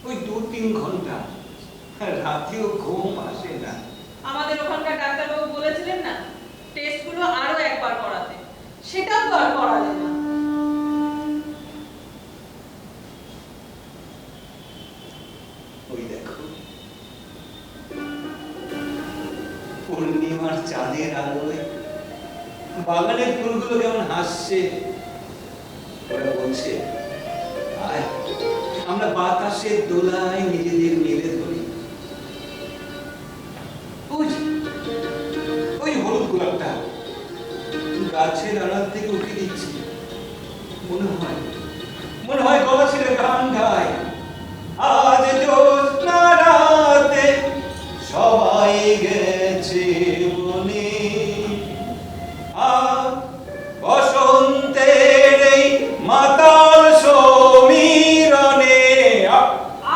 ওই 2-3 ঘন্টা, রাতেও ঘুম আসে না। আমাদের ওখানকার ডাক্তারবাবু বলেছিলেন না টেস্টগুলো আরো একবার করাতে, সেটাও তো আর করালেন না। ওই দেখো, পূর্ণিমার চাঁদের আলোয় বাগানের ফুলগুলো কেমন হাসছে। ওরা বলছে আয় আমরা বাতাসের দোলায় নিজেদের মেলে ধরি। ওই হলুদ গোলাপটা গাছের আড়াল থেকে উঠে দিচ্ছে, মনে হয় গলা ছেড়ে গান গায়। আজ জ্যোৎস্না রাতে সবাই গেছে বনে, আর বসন্তের এই মাতাল সমীরণে।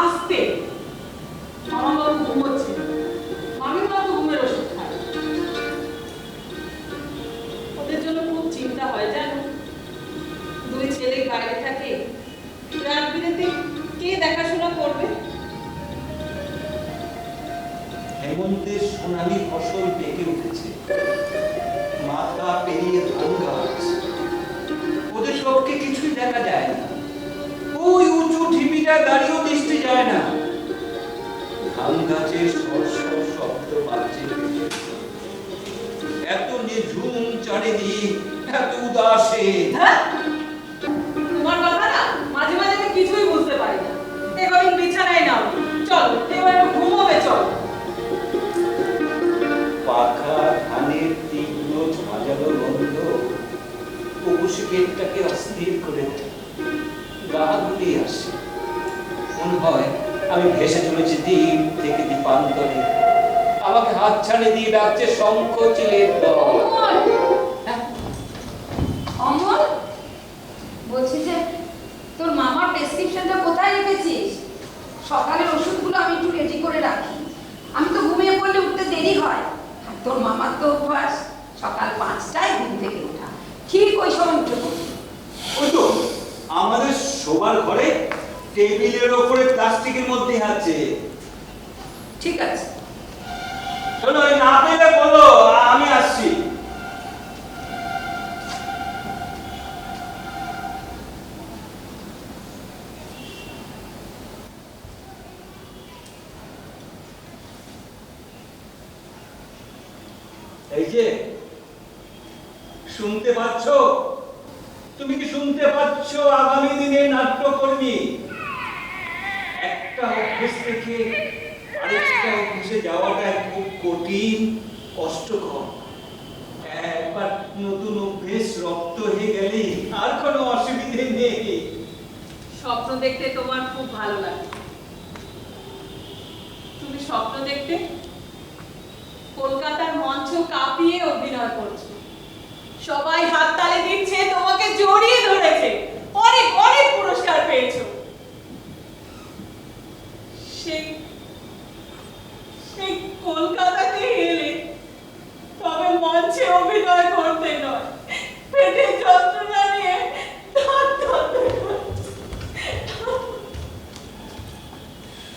আস্তে, মামা বাবু ঘুমোচ্ছে, মামি বাবু ঘুমের ওষুধ খায়। ওদের জন্য খুব চিন্তা হয় জানো। 2 ছেলে বাইরে থাকে, রাত বিরেতে কে দেখাশোনা করবে? হেমন্তের সোনালী ফসল পেকে উঠেছে, মাথা পেরিয়ে ধান গাছ। ওদের সবকে কিছুই দেখা যায় না। ওই উঁচু ঢিপিটা দাঁড়িয়েও দৃষ্টি যায় না। ধান গাছের শব্দ বাজছে, এত নিঝুম চারিদিক, এত উদাসে। তোমার কথা না মাঝে মাঝে আমি কিছুই বুঝতে পারি না। এবার বিছানায় নাও, চল এবার ঘুমোবে, চল। পাখা ধানের তীব্র ঝাঁঝালো গন্ধ পৌষ গেটটাকে অস্থির করে গা গুলিয়ে আসে। মনে হয় আমি ভেসে চলেছি দ্বীপ থেকে দ্বীপান্তরে। আমাকে হাত ছাড়ে দিয়ে ডাকছে শঙ্খচিলের দল। অমল, অমল, বলছি যে তোর মামার প্রেসক্রিপশনটা কোথায় রেখেছিস? সকালের ওষুধগুলো আমি একটু রেডি করে রাখি। আমি তো ঘুমিয়ে পড়লে উঠতে দেরি হয়, আর তোর মামার তো অভ্যাস সকাল 5টায় ঘুম থেকে ওঠা, ঠিক ওই সময় উঠে পড়ি। ওই তো আমাদের শোবার ঘরে টেবিলের ওপরে প্লাস্টিকের মধ্যে আছে। ঠিক আছে, শোনো, না পেলে বলো, আমি আসছি। এই যে শুনতে পাচ্ছ? তুমি কি শুনতে পাচ্ছ? আগামী দিনে নাট্যকর্মী একটা অভ্যেস থেকে আরেকটা অভ্যেসে যাওয়াটা খুব কঠিন, কষ্টকর। একবার নতুন অভ্যেস রপ্ত হয়ে গেলে আর কোনো অসুবিধে নেই। স্বপ্ন দেখতে তোমার খুব ভালো লাগে। তুমি স্বপ্ন দেখতে কলকাতার মঞ্চ কাঁপিয়ে অভিনয় করছো, সবাই হাততালি দিচ্ছে, তোমাকে জড়িয়ে ধরেছে, অনেক অনেক পুরস্কার পেয়েছো। সেই সেই কলকাতাতে এলে তবে মঞ্চে অভিনয় করতে নয়, পেটে যন্ত্রণা নিয়ে ধর ধর ধর করছে।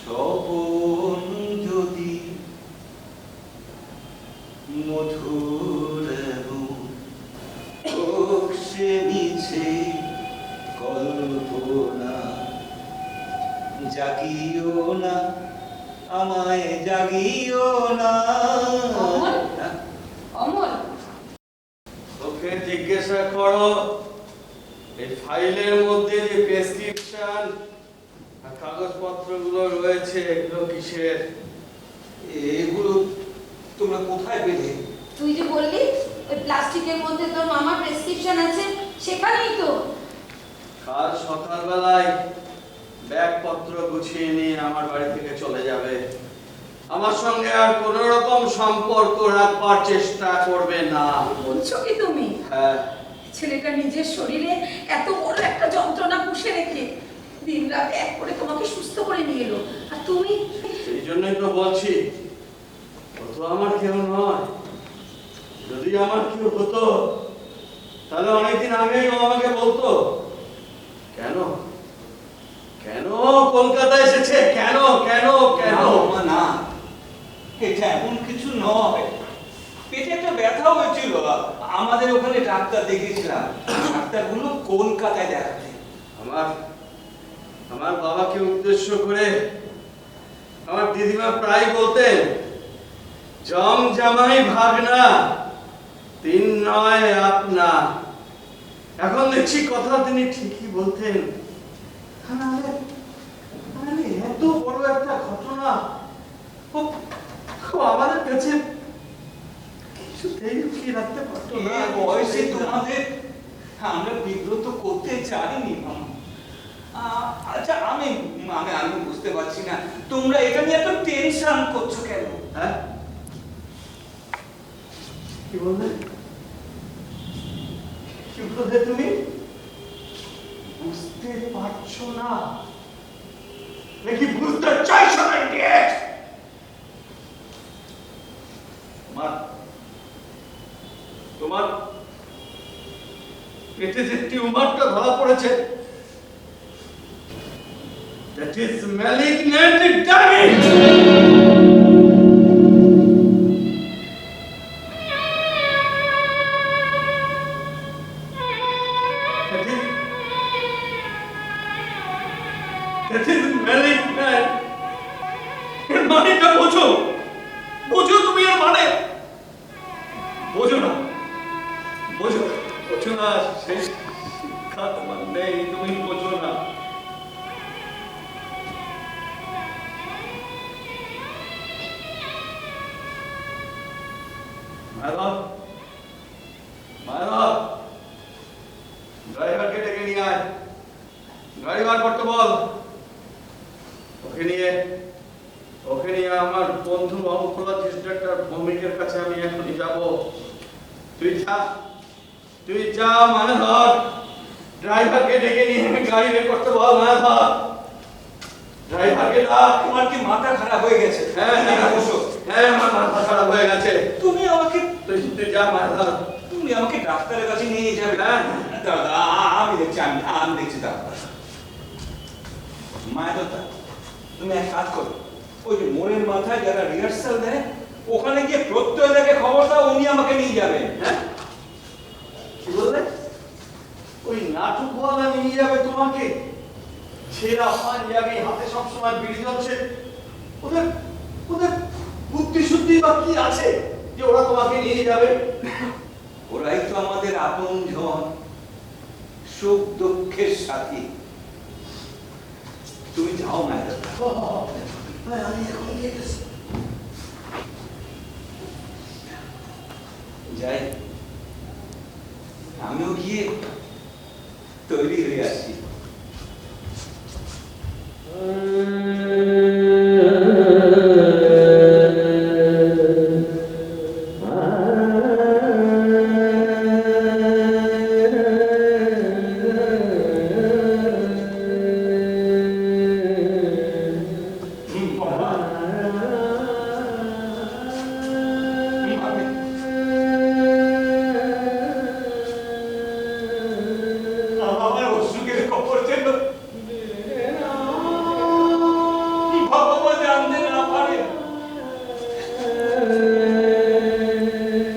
স্বপন যদি মধুর হোক সে মিছে কল্পনা, জাগিও না আমায়, জাগিও না। অমল, অমল, ওকে জিজ্ঞাসা করো এই ফাইলের মধ্যে যে প্রেসক্রিপশন আর কাগজপত্রগুলো রয়েছে এগুলো কিসের? এগুলো তোমরা কোথায় পেলে? তুই যে বললি ওই প্লাস্টিকের মধ্যে তোর মামার প্রেসক্রিপশন আছে, সেখানেই তো। কাল সকালবেলায় ব্যাগপত্র গুছিয়ে নিয়ে আমার বাড়ি থেকে চলে যাবে। আমার সঙ্গে আর কোনো রকম সম্পর্ক রাখবার চেষ্টা করবে না। বলছো কি তুমি? হ্যাঁ, ছেলেটা নিজের শরীরে এত বড় একটা যন্ত্রণা পুষে রেখে দিন রাত এক করে তোমাকে সুস্থ করে নিয়ে এলো, আর তুমি? সেই জন্যই তো বলছি ও তো আমার কেউ নয়। যদি আমার কেউ হতো তাহলে অনেকদিন আগেই ও আমাকে বলতো। কেন কেন কলকাতা এসেছে? কেন কেন কেন? না, না, এটা এমন কিছু নয়। পেটে একটা ব্যথা হয়েছিল, আমাদের ওখানে ডাক্তার দেখিয়েছিলাম। ডাক্তারগুলো কলকাতায় দেখাতে। আমার আমার বাবাকে উদ্দেশ্য করে আমার দিদিমা প্রায় বলতেন, জম জামাই ভাগনা, তিন নয় আপনা। এখন দেখছি কথা তিনি ঠিকই বলতেন। আরে এত বড় একটা ঘটনা ও আমাদের কাছে কিছুতেই লুকিয়ে রাখতে পারতো না। এই বয়সে তোমাদের আমরা বিব্রত করতে চাইনি। আচ্ছা, আমি আমি আমি বুঝতে পারছি না তোমরা এটা নিয়ে এত টেনশন করছো কেন? হ্যাঁ, কি বললে? কি বললে তুমি? বুঝতে পারছো না নাকি বুঝতে চাইছো না? ইডিয়েট! তোমার পেটে যে টিউমারটা ধরা পড়েছে, that is malignant, damn it! That is malignant. এর মানেটা বোঝো, বোঝো তুমি এর মানে। বোঝো না, বোঝো বোঝো না, সেই শিক্ষা তোমার নেই, তুমি বোঝো না। মায়াবত, মায়াবত, ড্রাইভারকে ডেকে নিয়ে আয়, গাড়ি বার করতে বল। ওকে নিয়ে ওকে নিয়ে আমার বন্ধু অঙ্কোলজিস্ট ডাক্তার ভৌমিকের কাছে আমি এখনই যাব। তুই যা মানে ধর, ড্রাইভারকে ডেকে নিয়ে গাড়ি বের করতে বল। মানে ধর ড্রাইভারকে ডাক। তোমার কি মাথা খারাপ হয়ে গেছে? হ্যাঁ আমার মাথা খারাপ হয়ে গেছে। তুমি আমাকে তুই যা মানে ধর। তুমি আমাকে ডাক্তারের কাছে নিয়ে যাবে? হ্যাঁ দাদা আমি দেখছি, আমি দেখছি ডাক্তার। মায়াদত্তা, তুমি এক কাজ করো, ওই যে মোড়ের মাথায় যারা রিহার্সাল দেয় ওখানে গিয়ে প্রত্যয় দেখে খবর দাও, উনি আমাকে নিয়ে যাবেন। হ্যাঁ কি বললে? ওই নাটকওয়ালা নিয়ে যাবে তোমাকে? ছেঁড়া পাঞ্জাবি, হাতে সবসময় বিড়ি জ্বলছে, ওদের ওদের বুদ্ধি শুদ্ধি বা কি আছে যে ওরা তোমাকে নিয়ে যাবে? ওরাই তো আমাদের আপনজন, সুখ দুঃখের সাথী। তুমি যাও মায়াদত্তা। আমি এখন গেছি। যাই, আমিও গিয়ে তৈরি হয়ে আসি। আমার অসুখের খবর যেন বাবা জানতে না পারে,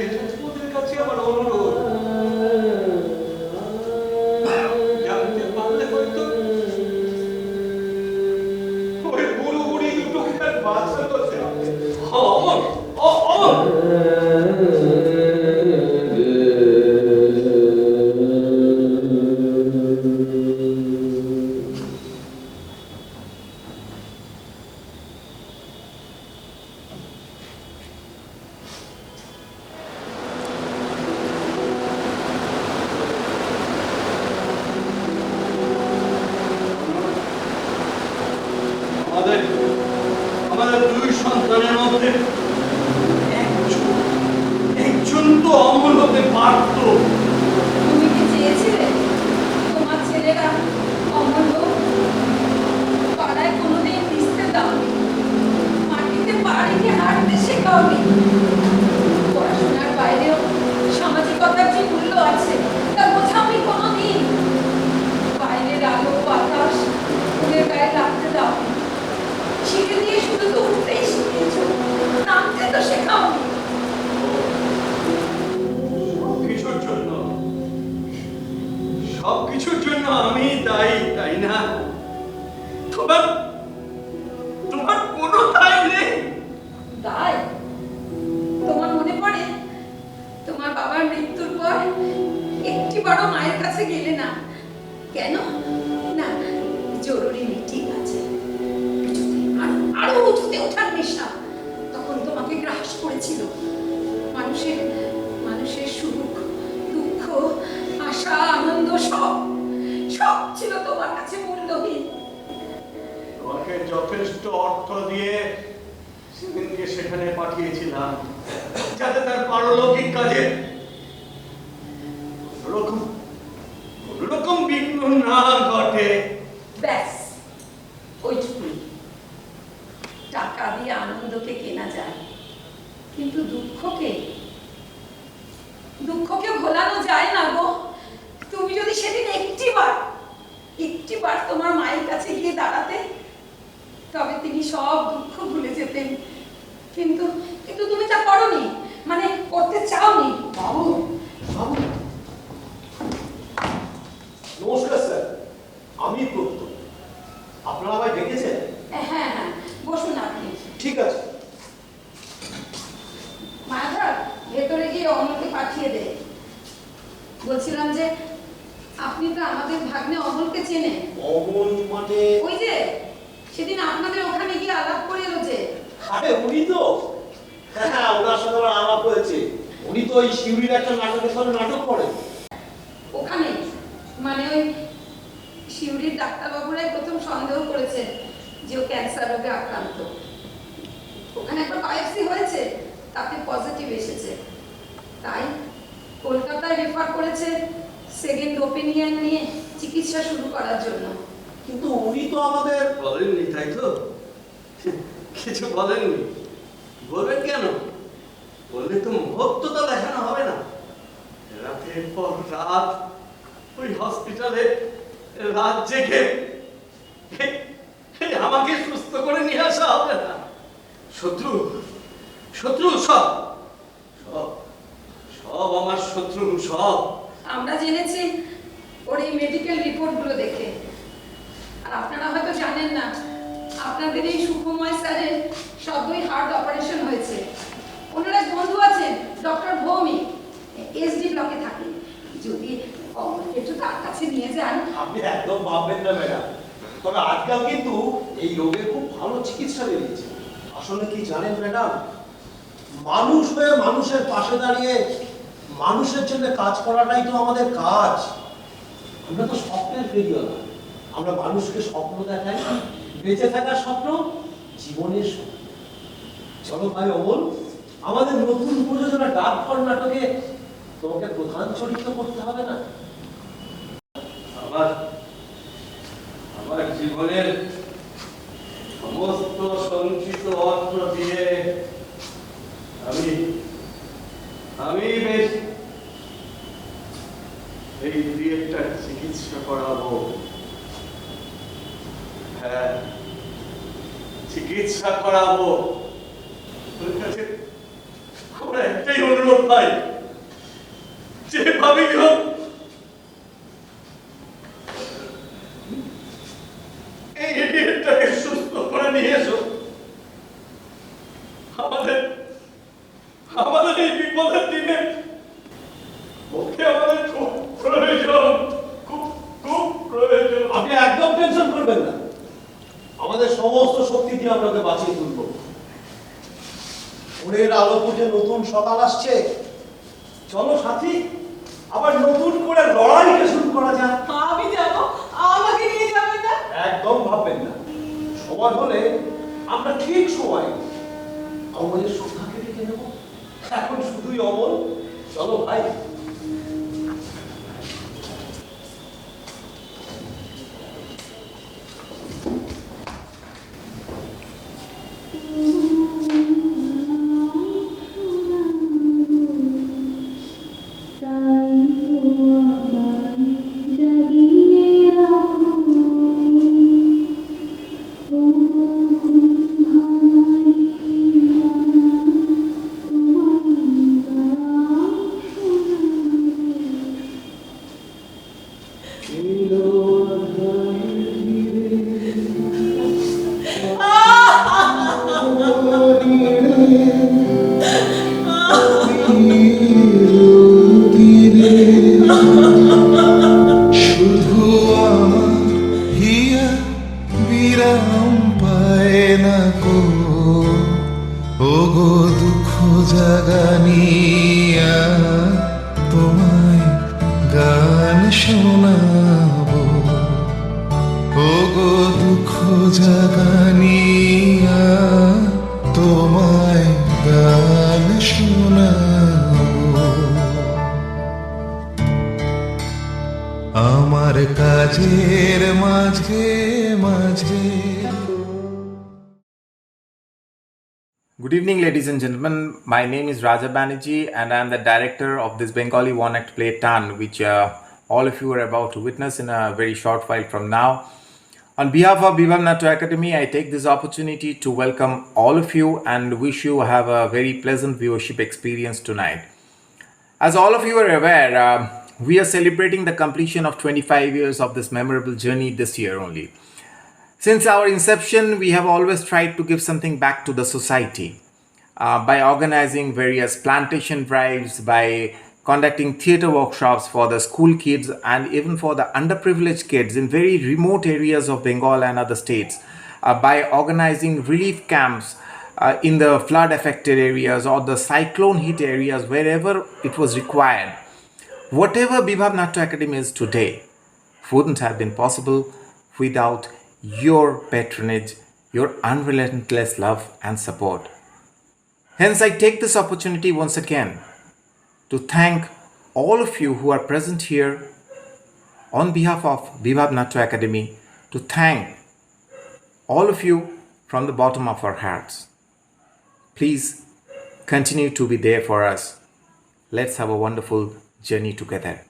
এটা তোমাদের কাছে আমার অনুরোধ। জানতে পারলে হয়তো ওই বুড়ো বুড়ি দুটোকে আর বাঁচানো যাবে। অমর অমর আমাদের দুই সন্তানের মধ্যে একজন তো অমর হতে পারত। তুমি কি চেয়েছিলে তোমার ছেলেরা অমর হোক? পাড়ায় কোনোদিন মিশতে দাওনি, মাটিতে পা রেখে হাঁটতে শেখাওনি। পড়াশোনার বাইরেও সামাজিকতার যে মূল্য আছে তা বোঝাওনি কোনোদিন। বাইরের আলো বাতাস ফুলের গায়ে লাগতে দাওনি। সিঁড়ি দিয়ে শুধু দৌড়তেই শিখেছ, নামতে তো শেখাওনি। সবকিছুর জন্য আমি দায়ী, তাই না? তোমার তোমার কোনো দায় নেই। তাই তোমার মনে পড়ে তোমার বাবার মৃত্যুর পর একটিবারও মায়ের কাছে গেলে না কেন? না, জরুরি মিটিং আছে, আরো উঁচুতে ওঠার নেশা তখন তোমাকে গ্রাস করেছিল। মানুষের মানুষের সুখ দুঃখ আশা আনন্দ সব সব ছিল তোমার কাছে মূল্যহীন। তোমাকে যথেষ্ট অর্থ দিয়ে সেদিনকে সেখানে পাঠিয়েছিলাম যাতে তার পারলৌকিক কাজে কোনোরকম বিঘ্ন না ঘটে। ব্যাস ওইটুকুই। টাকা দিয়ে আনন্দকে কেনা যায়, কিন্তু দুঃখকে ভোলানো যায় না গো। তুমি যদি সেদিন একটিবার তোমার মায়ের কাছে গিয়ে দাঁড়াতে, তবে তিনি সব দুঃখ ভুলে যেতেন। কিন্তু কিন্তু তুমি তা করোনি, মানে করতে চাওনি। বাবু বাবু নমস্কার স্যার, আমি প্রত্যয়। আপনারা আমায় ডেকেছেন? হ্যাঁ হ্যাঁ, বসুন আপনি। ঠিক আছে। মায়াধর, ভেতরে গিয়ে অমলকে পাঠিয়ে দে। বলছিলাম যে আপনি তো আমাদের ভাগ্নে অমলকে চেনেন। অমল মানে? ওই যে সেদিন আপনাদের ওখানে গিয়ে আলাপ করে এলো যে। আরে উনি তো, হ্যাঁ ওনার সাথে আমার আলাপ হয়েছে। উনি তো ওই শিউরির একটা নাটকের সাথে নাটক করেন ওখানে, মানে ওই শিউরির ডাক্তারবাবুরাই প্রথম সন্দেহ করেছে যে ও ক্যান্সার রোগে আক্রান্ত। ওখানে একবার বায়োপসি হয়েছে, তাতে পজিটিভ এসেছে। তাই কলকাতায় রেফার করেছে সেকেন্ড ওপিনিয়ন নিয়ে চিকিৎসা শুরু করার জন্য। কিন্তু উনি তো আমাদের বলেননি, তাই তো? কিছু বলেননি? বলবেন কেন? বললে তো মহত্বতা দেখানো হবে না। রাতের পর রাত ওই হসপিটালে রাত জেগে আমাকে সুস্থ করে নিয়ে আসা হবে না। শত্রু, শত্রু সব সব সব আমার শত্রু, সব। আমরা জেনেছি ওর এই মেডিকেল রিপোর্টগুলো দেখে। আর আপনারা হয়তো জানেন না, আপনাদের এই সুকুমার স্যারের সদ্যই হার্ট অপারেশন হয়েছে। ওনার এক বন্ধু আছেন ডক্টর ভৌমিক, এসডি ব্লকে থাকেন। যদি একটু তার কাছে নিয়ে যান। আপনি একদম ভাববেন না ম্যাডাম, তবে আজকাল কিন্তু এই রোগের খুব ভালো চিকিৎসা বেরিয়েছে। আসলে কি জানেন ম্যাডাম, মানুষ হয়ে মানুষের পাশে দাঁড়িয়ে মানুষের জন্য কাজ করাটাই তো আমাদের কাজ। আমরা তো স্বপ্নের ফেরিও না, আমরা মানুষকে স্বপ্ন দেখাই, বেঁচে থাকার স্বপ্ন, জীবনের স্বপ্ন। চলো ভাই অমল, আমাদের নতুন প্রযোজনা ডাকঘর নাটকে তোমাকে প্রধান চরিত্র করতে হবে না? আমার আমার জীবনের সমস্ত সঞ্চিত অর্থ দিয়ে আমি বেশ এই দুই একটা চিকিৎসা করাবো। হ্যাঁ, চিকিৎসা করাবো। তোর কাছে আমার একটাই অনুরোধ ভাই, যেভাবেই হোক এই ইডিয়েটটাকে সুস্থ করে নিয়ে এসো। আমাদের এই বিপদের দিনে ওকে আমাদের খুব প্রয়োজন, খুব খুব প্রয়োজন। আপনি একদম টেনশন করবেন না, আমাদের সমস্ত শক্তি দিয়ে আপনাকে বাঁচিয়ে তুলব। ভোরের আলো ফুটে নতুন সকাল আসছে, চলো সাথী, আবার নতুন করে লড়াইটা শুরু করা যাক। আমি যাব, আমাকে নিয়ে যাবেন না? একদম ভাববেন না, সময় হলে আমরা ঠিক সময় অমলের সুখাকে ডেকে নেব। এখন শুধুই অমল। চলো ভাই। শুধু আমার হিয়া বিরাম পায় না গো, ও গো দুঃখ জাগানিয়া তোমায় গান শোনাবো, ও গো দুঃখ জাগানিয়া তোমায় গান শোনাবো। আমার কাজের মাঝে মাঝে। Good evening, ladies and gentlemen. My name is Raja Banerjee, and I am the director of this Bengali one-act play Tan, which all of you are about to witness in a very short while from now. On behalf of Bibhav Natya Academy, I take this opportunity to welcome all of you and wish you have a very pleasant viewership experience tonight. As all of you are aware, we are celebrating the completion of 25 years of this memorable journey this year only. Since our inception, we have always tried to give something back to the society by organizing various plantation drives, by conducting theatre workshops for the school kids and even for the underprivileged kids in very remote areas of Bengal and other states, by organizing relief camps in the flood affected areas or the cyclone hit areas wherever it was required. Whatever Bibhav Natya Academy is today wouldn't have been possible without your patronage, your unrelentless love and support. Hence, I take this opportunity once again to thank all of you who are present here on behalf of Bibhav Natya Academy, to thank all of you from the bottom of our hearts. Please continue to be there for us. Let's have a wonderful journey together.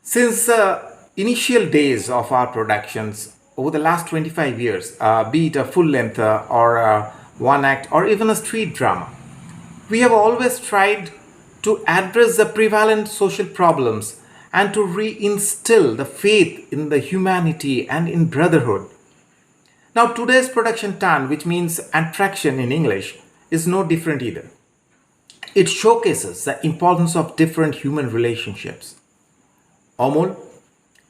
Since the initial days of our productions, over the last 25 years, be it a full length or a one act or even a street drama, we have always tried to address the prevalent social problems and to reinstill the faith in the humanity and in brotherhood. Now, today's production TAN, which means attraction in English, is no different either. It showcases the importance of different human relationships. Amol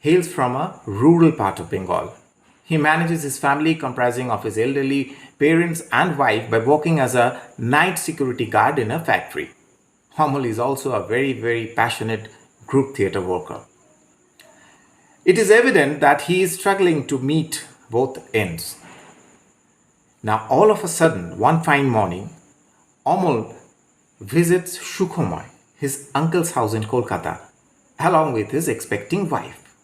hails from a rural part of Bengal. He manages his family comprising of his elderly parents and wife by working as a night security guard in a factory. Amol is also a very passionate group theatre worker. It is evident that he is struggling to meet both ends. Now, all of a sudden, one fine morning, Amol visits Sukhomoy, his uncle's house in Kolkata, along with his expecting wife.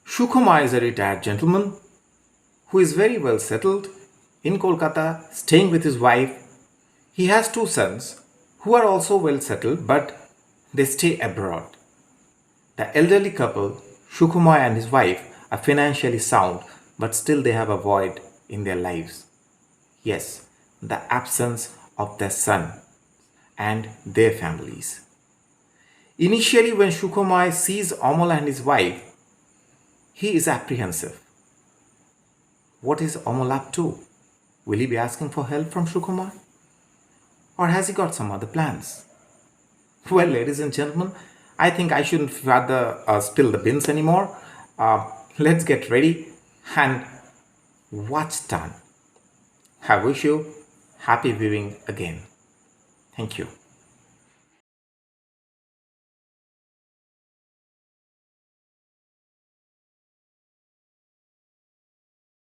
Sukhomoy is a retired gentleman who is very well settled in Kolkata, staying with his wife. He has 2 sons who are also well settled, but they stay abroad. The elderly couple, Sukhomoy and his wife, are financially sound, but still they have a void in their lives. Yes, the absence of their son and their families. Initially, when Sukhomoy sees Amol and his wife, he is apprehensive. What is Amol up to? Will he be asking for help from Sukhomoy? Or has he got some other plans? Well, ladies and gentlemen, I think I shouldn't further spill the beans anymore. Let's get ready and watch TAN. I wish you happy viewing again. Thank you.